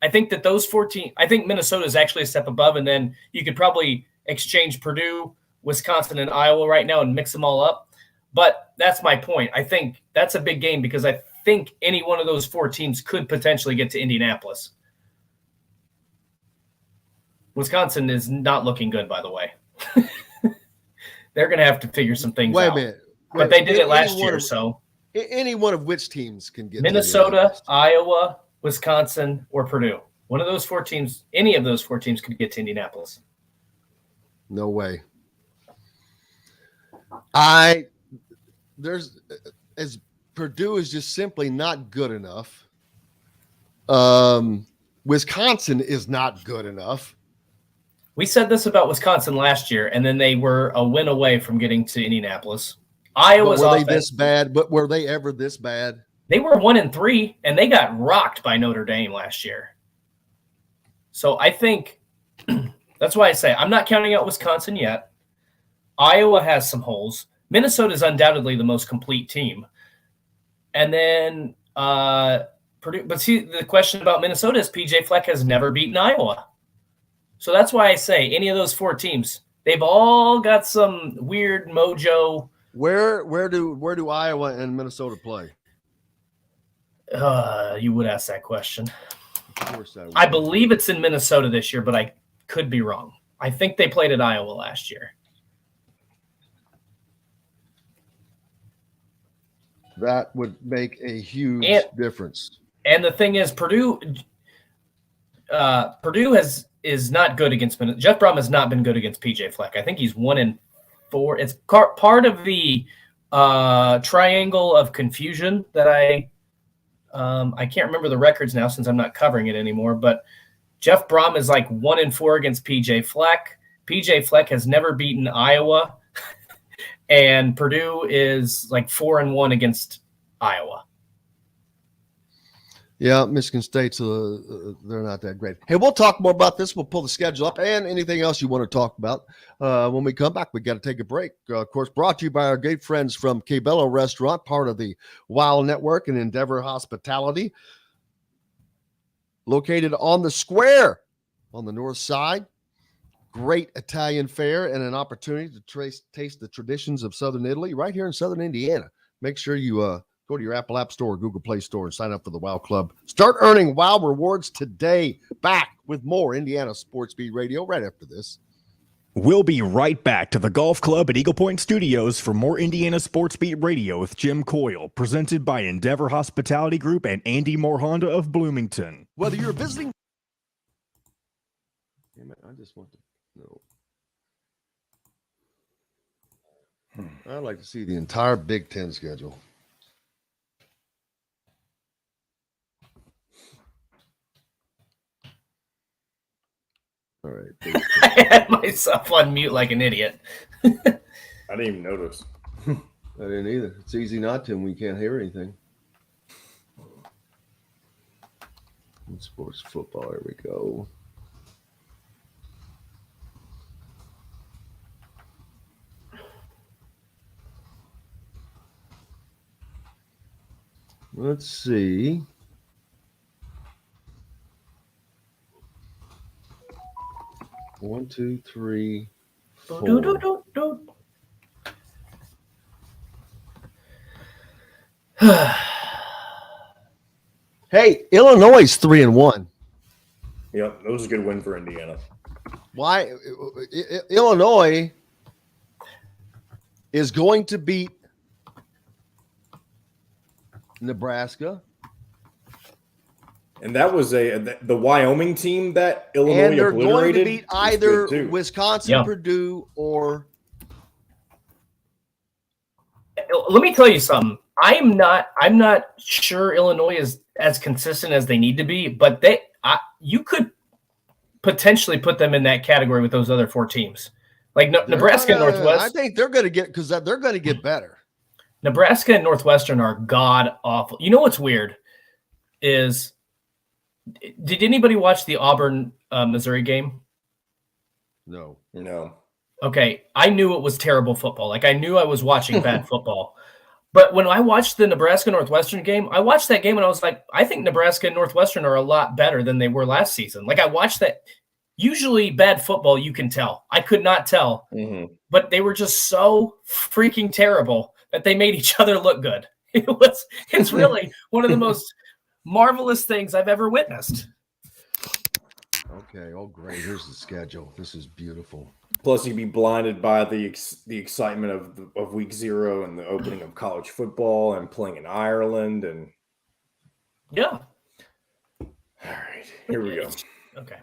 I think that those 14, I think Minnesota is actually a step above, and then you could probably exchange Purdue, Wisconsin, and Iowa right now and mix them all up. But that's my point. I think that's a big game because I think any one of those four teams could potentially get to Indianapolis. Wisconsin is not looking good, by the way. They're going to have to figure some things out. Wait a minute. But they did it last year, so. Any one of which teams can get Minnesota, Iowa, Wisconsin, or Purdue. One of those four teams, any of those four teams could get to Indianapolis. No way. Purdue is just simply not good enough. Wisconsin is not good enough. We said this about Wisconsin last year, and then they were a win away from getting to Indianapolis. Iowa's But were offense, they this bad? But were they ever this bad? They were 1-3, and they got rocked by Notre Dame last year. So I think that's why I say I'm not counting out Wisconsin yet. Iowa has some holes. Minnesota is undoubtedly the most complete team. And then Purdue. But see, the question about Minnesota is PJ Fleck has never beaten Iowa. So that's why I say any of those 4 teams, they've all got some weird mojo. Where do Iowa and Minnesota play? You would ask that question. Of course I would. I believe it's in Minnesota this year, but I could be wrong. I think they played at Iowa last year. That would make a huge difference. And the thing is, Purdue is not good against Minnesota. Jeff Brom has not been good against PJ Fleck. I think he's 1-4. It's part of the triangle of confusion that I can't remember the records now since I'm not covering it anymore. But Jeff Brom is like 1-4 against PJ Fleck. PJ Fleck has never beaten Iowa, and Purdue is like 4-1 against Iowa. Yeah, Michigan State's they're not that great. Hey, we'll talk more about this. We'll pull the schedule up and anything else you want to talk about. When we come back, we got to take a break. Of course, brought to you by our great friends from Cabello Restaurant, part of the WOW Network and Endeavor Hospitality. Located on the square on the north side. Great Italian fare and an opportunity to taste the traditions of Southern Italy right here in Southern Indiana. Make sure you go to your Apple App Store or Google Play Store and sign up for the WOW Club. Start earning WOW rewards today. Back with more Indiana Sports Beat Radio right after this. We'll be right back to the Golf Club at Eagle Point Studios for more Indiana Sports Beat Radio with Jim Coyle, presented by Endeavor Hospitality Group and Andy Moore Honda of Bloomington. Whether you're visiting... Damn it, I just want to know. I'd like to see the entire Big Ten schedule. All right. I had myself on mute like an idiot. I didn't even notice. I didn't either. It's easy not to when we can't hear anything. Sports football, here we go. Let's see. One, two, three, four. Hey, Illinois is 3-1. Yep, that was a good win for Indiana. Why? Illinois is going to beat Nebraska. And that was the Wyoming team that Illinois and they're obliterated. going to beat either Wisconsin, Purdue, or. Let me tell you something. I'm not sure Illinois is as consistent as they need to be, but you could potentially put them in that category with those other 4 teams, like Nebraska and Northwest. I think they're going to get because they're going to get better. Nebraska and Northwestern are god awful. You know what's weird is, did anybody watch the Auburn Missouri game? No. Okay, I knew it was terrible football. Like I knew I was watching bad football. But when I watched the Nebraska-Northwestern game, I watched that game and I was like, I think Nebraska and Northwestern are a lot better than they were last season. Like I watched that. Usually bad football, you can tell. I could not tell. Mm-hmm. But they were just so freaking terrible that they made each other look good. It's really one of the most marvelous things I've ever witnessed. Okay, great. Here's the schedule. This is beautiful. Plus, you'd be blinded by the excitement of week 0 and the opening of college football and playing in Ireland and yeah. All right, here we go. Okay.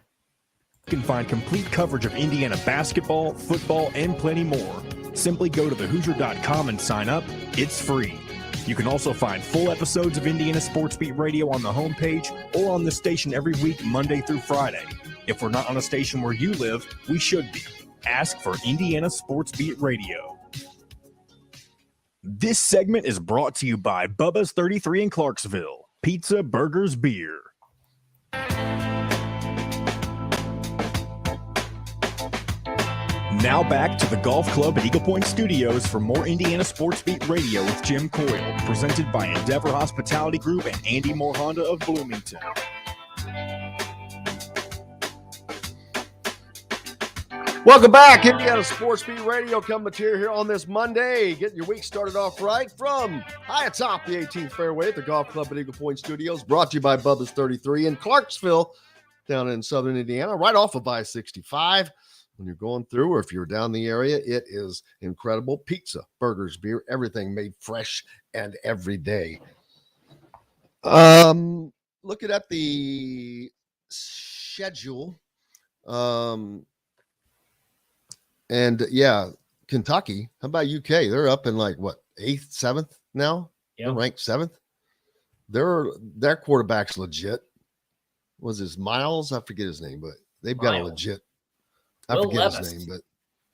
You can find complete coverage of Indiana basketball, football, and plenty more. Simply go to thehoosier.com and sign up. It's free. You can also find full episodes of Indiana Sports Beat Radio on the homepage or on the station every week, Monday through Friday. If we're not on a station where you live, we should be. Ask for Indiana Sports Beat Radio. This segment is brought to you by Bubba's 33 in Clarksville. Pizza, burgers, beer. Now back to the Golf Club at Eagle Point Studios for more Indiana Sports Beat Radio with Jim Coyle, presented by Endeavor Hospitality Group and Andy Moore Honda of Bloomington. Welcome back, Indiana Sports Beat Radio coming to you here on this Monday. Getting your week started off right from high atop the 18th fairway at the Golf Club at Eagle Point Studios, brought to you by Bubba's 33 in Clarksville, down in southern Indiana, right off of I-65. When you're going through, or if you're down the area, it is incredible. Pizza, burgers, beer, everything made fresh and every day. Looking at the schedule, and yeah, Kentucky. How about UK? They're up in like what, 8th, 7th now? Yeah. They're ranked 7th. Their quarterback's legit. Was his Miles? I forget his name, but they've got a legit. I forget his name, but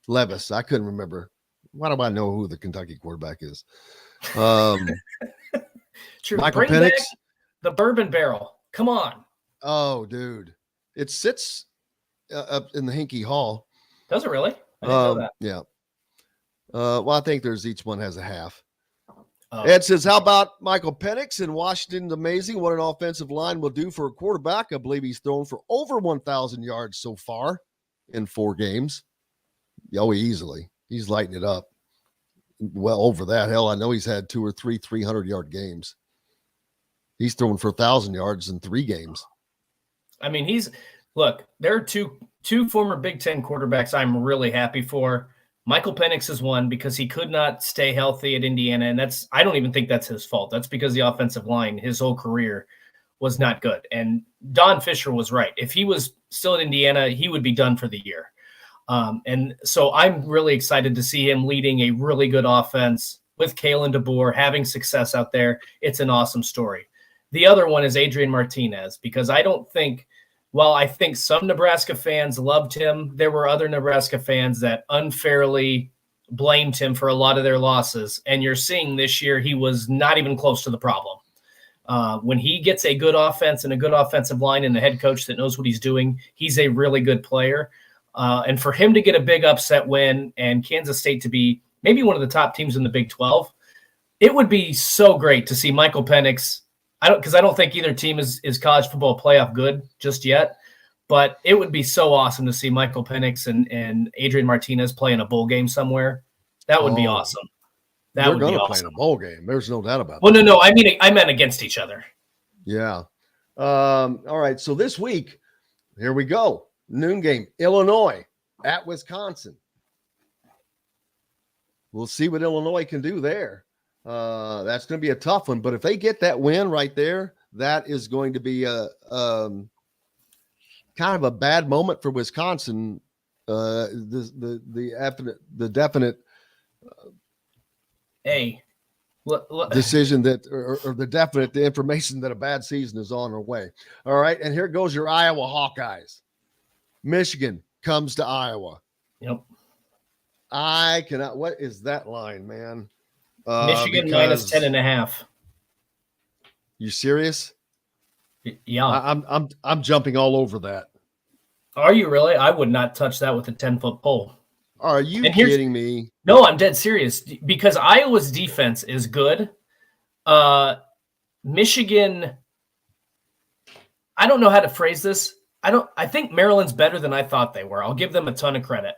Levis. I couldn't remember. Why do I know who the Kentucky quarterback is? True. Michael Bring Penix. back the bourbon barrel. Come on. Oh, dude. It sits up in the Hinkey Hall. Does it really? I didn't know that. Yeah. Well, I think each one has a half. Ed says, how about Michael Penix in Washington's amazing? What an offensive line will do for a quarterback. I believe he's thrown for over 1,000 yards so far in 4 games. Oh, easily. He's lighting it up. Well over that. Hell, I know he's had 2 or 3 300-yard games. He's thrown for 1,000 yards in 3 games. I mean, there are two former Big Ten quarterbacks I'm really happy for. Michael Penix is one because he could not stay healthy at Indiana, and I don't even think that's his fault. That's because the offensive line, his whole career, was not good. And Don Fischer was right. If he was still at Indiana, he would be done for the year. And so I'm really excited to see him leading a really good offense with Kalen DeBoer, having success out there. It's an awesome story. The other one is Adrian Martinez, because I think some Nebraska fans loved him, there were other Nebraska fans that unfairly blamed him for a lot of their losses. And you're seeing this year he was not even close to the problem. When he gets a good offense and a good offensive line and a head coach that knows what he's doing, he's a really good player. And for him to get a big upset win and Kansas State to be maybe one of the top teams in the Big 12, it would be so great to see Michael Penix. Because I don't think either team is college football playoff good just yet, but it would be so awesome to see Michael Penix and Adrian Martinez play in a bowl game somewhere. That would be awesome. That would be awesome. Play in a bowl game. There's no doubt about that. Well, no. I meant against each other. Yeah. All right. So this week, here we go. Noon game, Illinois at Wisconsin. We'll see what Illinois can do there. That's going to be a tough one. But if they get that win right there, that is going to be a kind of a bad moment for Wisconsin. The definite decision that, or the information that a bad season is on our way. All right. And here goes your Iowa Hawkeyes. Michigan comes to Iowa. Yep. I cannot. What is that line, man? Michigan minus 10.5. You serious? Yeah. I'm jumping all over that. Are you really? I would not touch that with a 10-foot pole. Are you kidding me? No, I'm dead serious, because Iowa's defense is good. Michigan, I don't know how to phrase this. I think Maryland's better than I thought they were. I'll give them a ton of credit.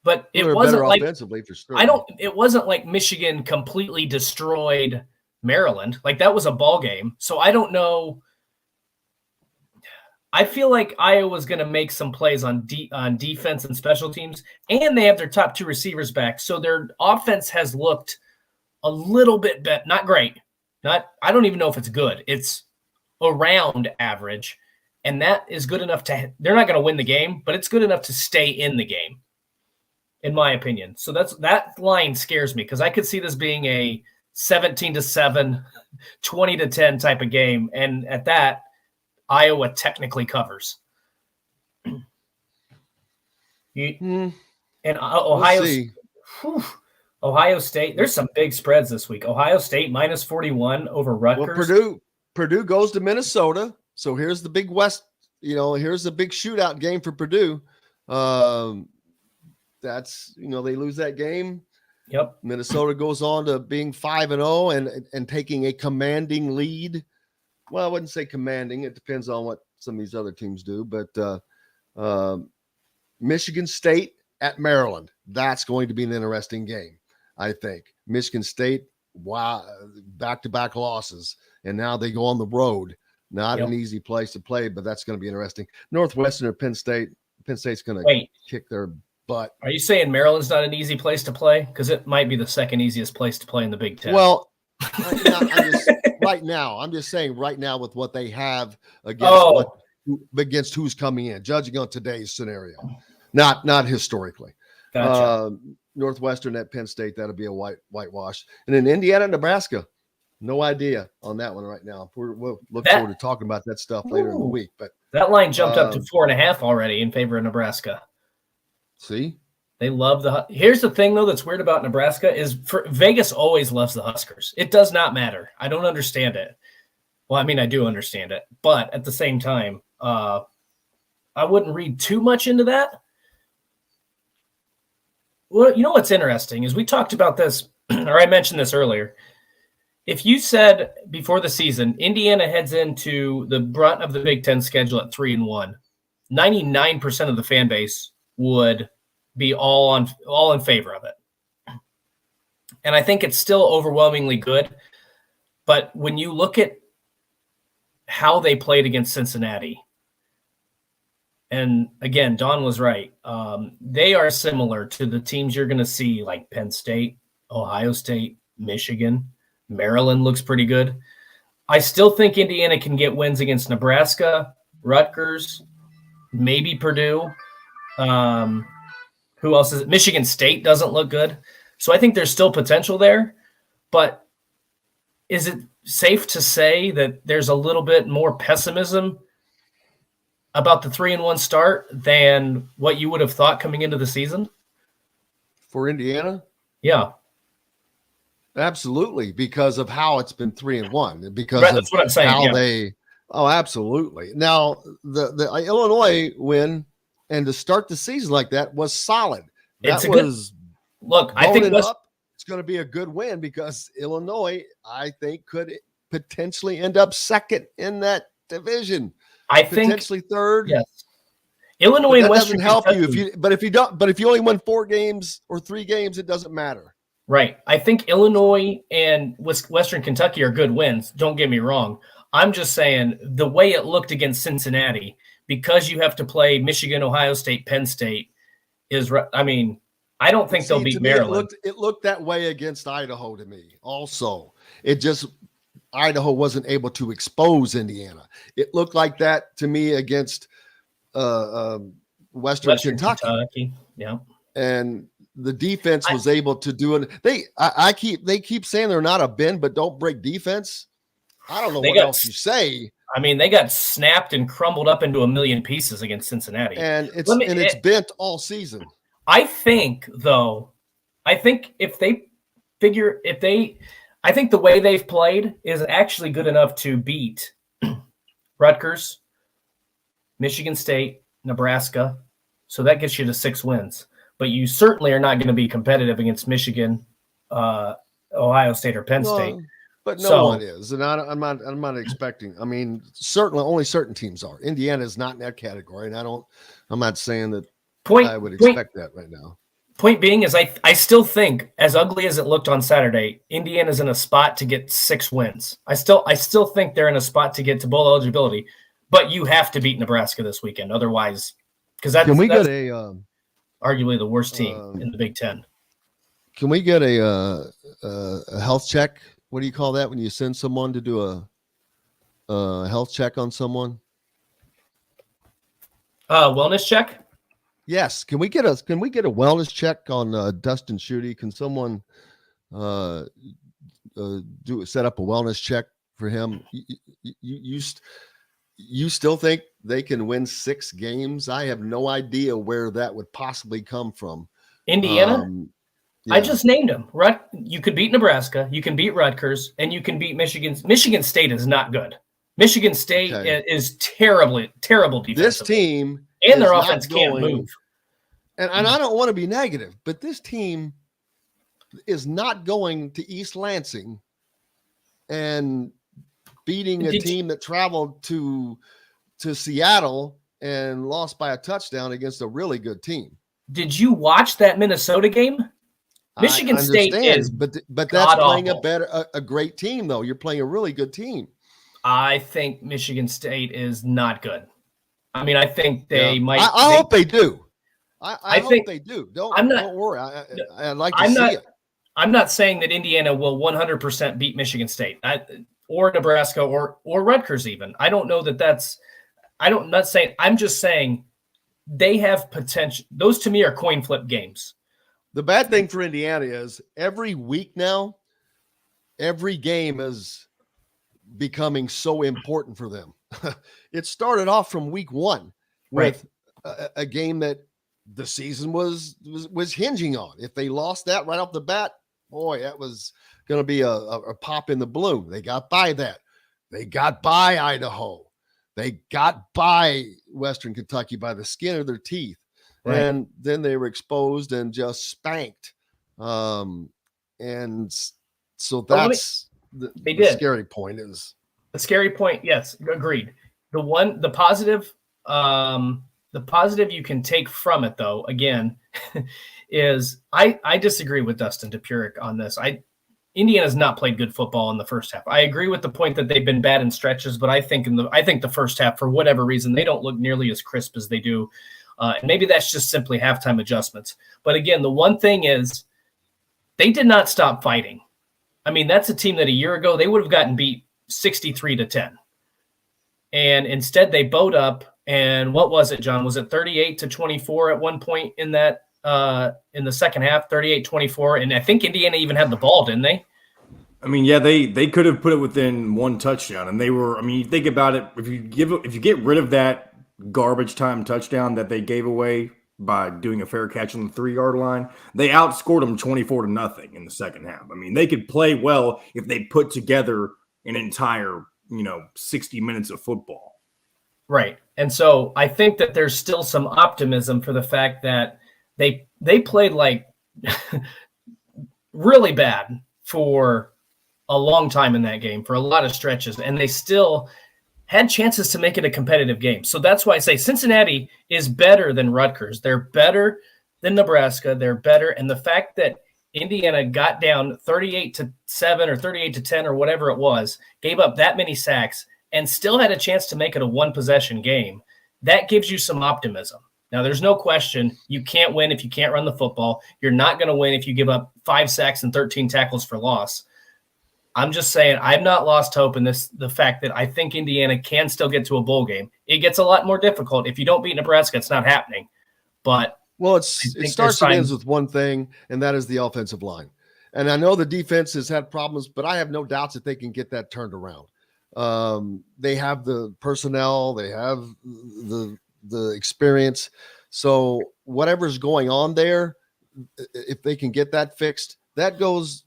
But it wasn't like offensively for sure. It wasn't like Michigan completely destroyed Maryland. Like, that was a ball game. So I don't know. I feel like Iowa's going to make some plays on defense and special teams, and they have their top 2 receivers back. So their offense has looked a little bit better. Not great. I don't even know if it's good. It's around average. And that is good enough they're not going to win the game, but it's good enough to stay in the game, in my opinion. So that line scares me, because I could see this being a 17-7, 20-10 type of game. And at that, Iowa technically covers. And Ohio State. There's some big spreads this week. Ohio State minus 41 over Rutgers. Well, Purdue goes to Minnesota. So here's the big West. Here's the big shootout game for Purdue. That's they lose that game. Yep. Minnesota goes on to being 5-0 and taking a commanding lead. Well, I wouldn't say commanding. It depends on what some of these other teams do. But Michigan State at Maryland. That's going to be an interesting game, I think. Michigan State, wow, back-to-back losses, and now they go on the road. Not an easy place to play, but that's going to be interesting. Northwestern or Penn State. Penn State's going to kick their butt. Are you saying Maryland's not an easy place to play? Because it might be the second easiest place to play in the Big Ten. Well, I'm just saying right now with what they have against who's coming in, judging on today's scenario, not historically. Gotcha. Northwestern at Penn State, that'll be a whitewash. And then Indiana, Nebraska, no idea on that one right now. We'll look forward to talking about that stuff later in the week. But that line jumped up to 4.5 already in favor of Nebraska. See? They love Here's the thing, though, that's weird about Nebraska is Vegas always loves the Huskers. It does not matter. I don't understand it. Well, I mean, I do understand it. But at the same time, I wouldn't read too much into that. Well, you know what's interesting is we talked about this, or I mentioned this earlier. If you said before the season, Indiana heads into the brunt of the Big Ten schedule at 3-1, 99% of the fan base would be all in favor of it. And I think it's still overwhelmingly good. But when you look at how they played against Cincinnati, and again, Don was right. They are similar to the teams you're going to see like Penn State, Ohio State, Michigan. Maryland looks pretty good. I still think Indiana can get wins against Nebraska, Rutgers, maybe Purdue. Who else is it? Michigan State doesn't look good. So I think there's still potential there. But is it safe to say that there's a little bit more pessimism about the 3-1 start than what you would have thought coming into the season? For Indiana? Yeah. Absolutely, because of how it's been 3-1. Because that's what I'm saying. How they absolutely. Now the Illinois win and to start the season like that was solid. I think it's going to be a good win because Illinois, I think, could potentially end up second in that division. I think potentially third. Yes. Illinois and Western doesn't help Kentucky. you if you only win 4 games or 3 games, it doesn't matter. Right. I think Illinois and Western Kentucky are good wins. Don't get me wrong. I'm just saying the way it looked against Cincinnati, because you have to play Michigan, Ohio State, Penn State, I don't think they'll beat Maryland. It looked that way against Idaho to me also. Idaho wasn't able to expose Indiana. It looked like that to me against Western Kentucky. Yeah. And the defense was able to do it. They keep saying they're not a bend but don't break defense. I don't know what else you say. I mean, they got snapped and crumbled up into a million pieces against Cincinnati. And it's bent all season. I think the way they've played is actually good enough to beat Rutgers, Michigan State, Nebraska. So that gets you to 6 wins. But you certainly are not going to be competitive against Michigan, Ohio State, or Penn State. But no one is, and I'm not expecting. I mean, certainly only certain teams are. Indiana is not in that category, and I'm not saying that I would expect that right now. Point being is I still think, as ugly as it looked on Saturday, Indiana's in a spot to get 6 wins. I still think they're in a spot to get to bowl eligibility, but you have to beat Nebraska this weekend, otherwise, because that's arguably the worst team in the Big Ten. Can we get a health check? What do you call that when you send someone to do a health check on someone? Wellness check? Yes. Can we get a wellness check on Dustin Schutte? Can someone set up a wellness check for him? you still think they can win 6 games? I have no idea where that would possibly come from. Indiana? Yeah. I just named them. You could beat Nebraska, you can beat Rutgers, and you can beat Michigan. Michigan State is not good. Michigan State is terrible defense. This team and their offense can't move. And I don't want to be negative, but this team is not going to East Lansing and beating a team that traveled to Seattle and lost by a touchdown against a really good team. Did you watch that Minnesota game? Michigan State is, but that's playing a great team though. You're playing a really good team. I think Michigan State is not good. I mean, I think they might. I hope they do. I hope they do. Don't worry. I'd like to see it. I'm not saying that Indiana will 100% beat Michigan State or Nebraska or Rutgers even. I don't know that's. I'm not saying. I'm just saying they have potential. Those to me are coin flip games. The bad thing for Indiana is every week now, every game is becoming so important for them. It started off from week 1 with a game that the season was hinging on. If they lost that right off the bat, boy, that was going to be a pop in the balloon. They got by that. They got by Idaho. They got by Western Kentucky by the skin of their teeth. Right. And then they were exposed and just spanked. And so that's the scary point is. The scary point, yes, agreed. The positive you can take from it, though, again, is I disagree with Dustin Dopirick on this. Indiana's not played good football in the first half. I agree with the point that they've been bad in stretches, but I think the first half, for whatever reason, they don't look nearly as crisp as they do. And maybe that's just simply halftime adjustments. But again, the one thing is they did not stop fighting. I mean, that's a team that a year ago they would have gotten beat 63-10. And instead they bowed up. And what was it, John? Was it 38-24 at one point in that in the second half, 38-24? And I think Indiana even had the ball, didn't they? I mean, yeah, they could have put it within 1 touchdown. And they were, I mean, you think about it, if you get rid of that garbage time touchdown that they gave away by doing a fair catch on the 3-yard line, they outscored them 24-0 in the second half. I mean, they could play well if they put together an entire, 60 minutes of football. Right. And so I think that there's still some optimism for the fact that they played like really bad for a long time in that game, for a lot of stretches, and they still had chances to make it a competitive game. So that's why I say Cincinnati is better than Rutgers. They're better than Nebraska. They're better. And the fact that Indiana got down 38-7 or 38-10 or whatever it was, gave up that many sacks, and still had a chance to make it a 1-possession game, that gives you some optimism. Now, there's no question you can't win if you can't run the football. You're not going to win if you give up 5 sacks and 13 tackles for loss. I'm just saying I've not lost hope in the fact that I think Indiana can still get to a bowl game. It gets a lot more difficult. If you don't beat Nebraska, it's not happening. But it starts and ends with one thing, and that is the offensive line. And I know the defense has had problems, but I have no doubts that they can get that turned around. They have the personnel, they have the experience. So whatever's going on there, if they can get that fixed, that goes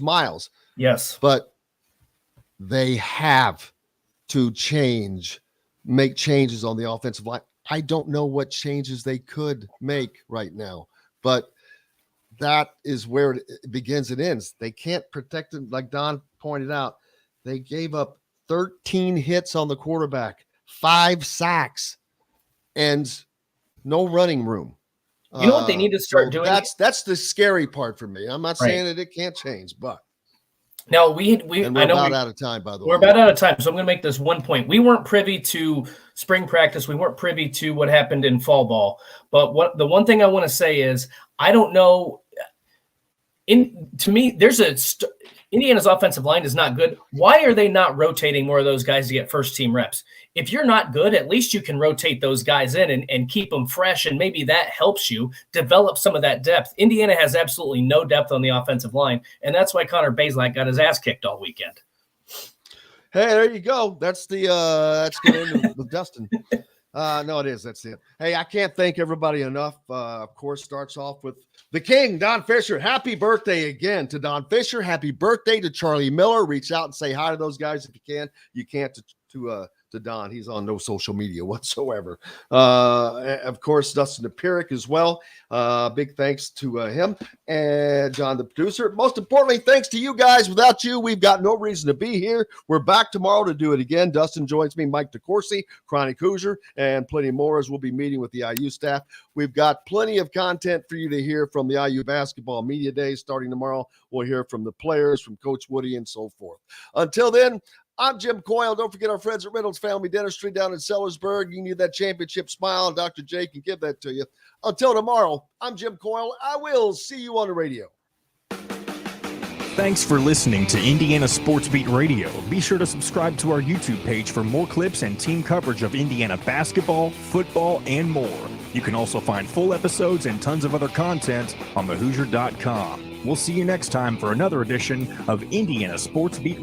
miles. Yes. But they have to make changes on the offensive line. I don't know what changes they could make right now, but that is where it begins and ends. They can't protect it. Like Don pointed out, they gave up 13 hits on the quarterback, 5 sacks, and no running room. You know what they need to start doing? That's the scary part for me. I'm not saying that it can't change, but now we're about out of time, by the way. We're about out of time, so I'm going to make this one point. We weren't privy to spring practice. We weren't privy to what happened in fall ball. But the one thing I want to say is I don't know. To me, Indiana's offensive line is not good. Why are they not rotating more of those guys to get first-team reps? If you're not good, at least you can rotate those guys in and keep them fresh, and maybe that helps you develop some of that depth. Indiana has absolutely no depth on the offensive line, and that's why Connor Bazelak got his ass kicked all weekend. Hey, there you go. That's that's going to with Dustin. No, it is. That's it. Hey, I can't thank everybody enough. Of course, starts off with the king, Don Fischer. Happy birthday again to Don Fischer. Happy birthday to Charlie Miller. Reach out and say hi to those guys if you can. You can't to Don. He's on no social media whatsoever. Of course, Dustin Dopirick as well. Big thanks to him and John, the producer. Most importantly, thanks to you guys. Without you, we've got no reason to be here. We're back tomorrow to do it again. Dustin joins me, Mike DeCourcy, Chronic Hoosier, and plenty more as we'll be meeting with the IU staff. We've got plenty of content for you to hear from the IU Basketball Media Day starting tomorrow. We'll hear from the players, from Coach Woody, and so forth. Until then, I'm Jim Coyle. Don't forget our friends at Reynolds Family Dentistry down in Sellersburg. You need that championship smile. Dr. J can give that to you. Until tomorrow, I'm Jim Coyle. I will see you on the radio. Thanks for listening to Indiana Sports Beat Radio. Be sure to subscribe to our YouTube page for more clips and team coverage of Indiana basketball, football, and more. You can also find full episodes and tons of other content on thehoosier.com. We'll see you next time for another edition of Indiana Sports Beat Radio.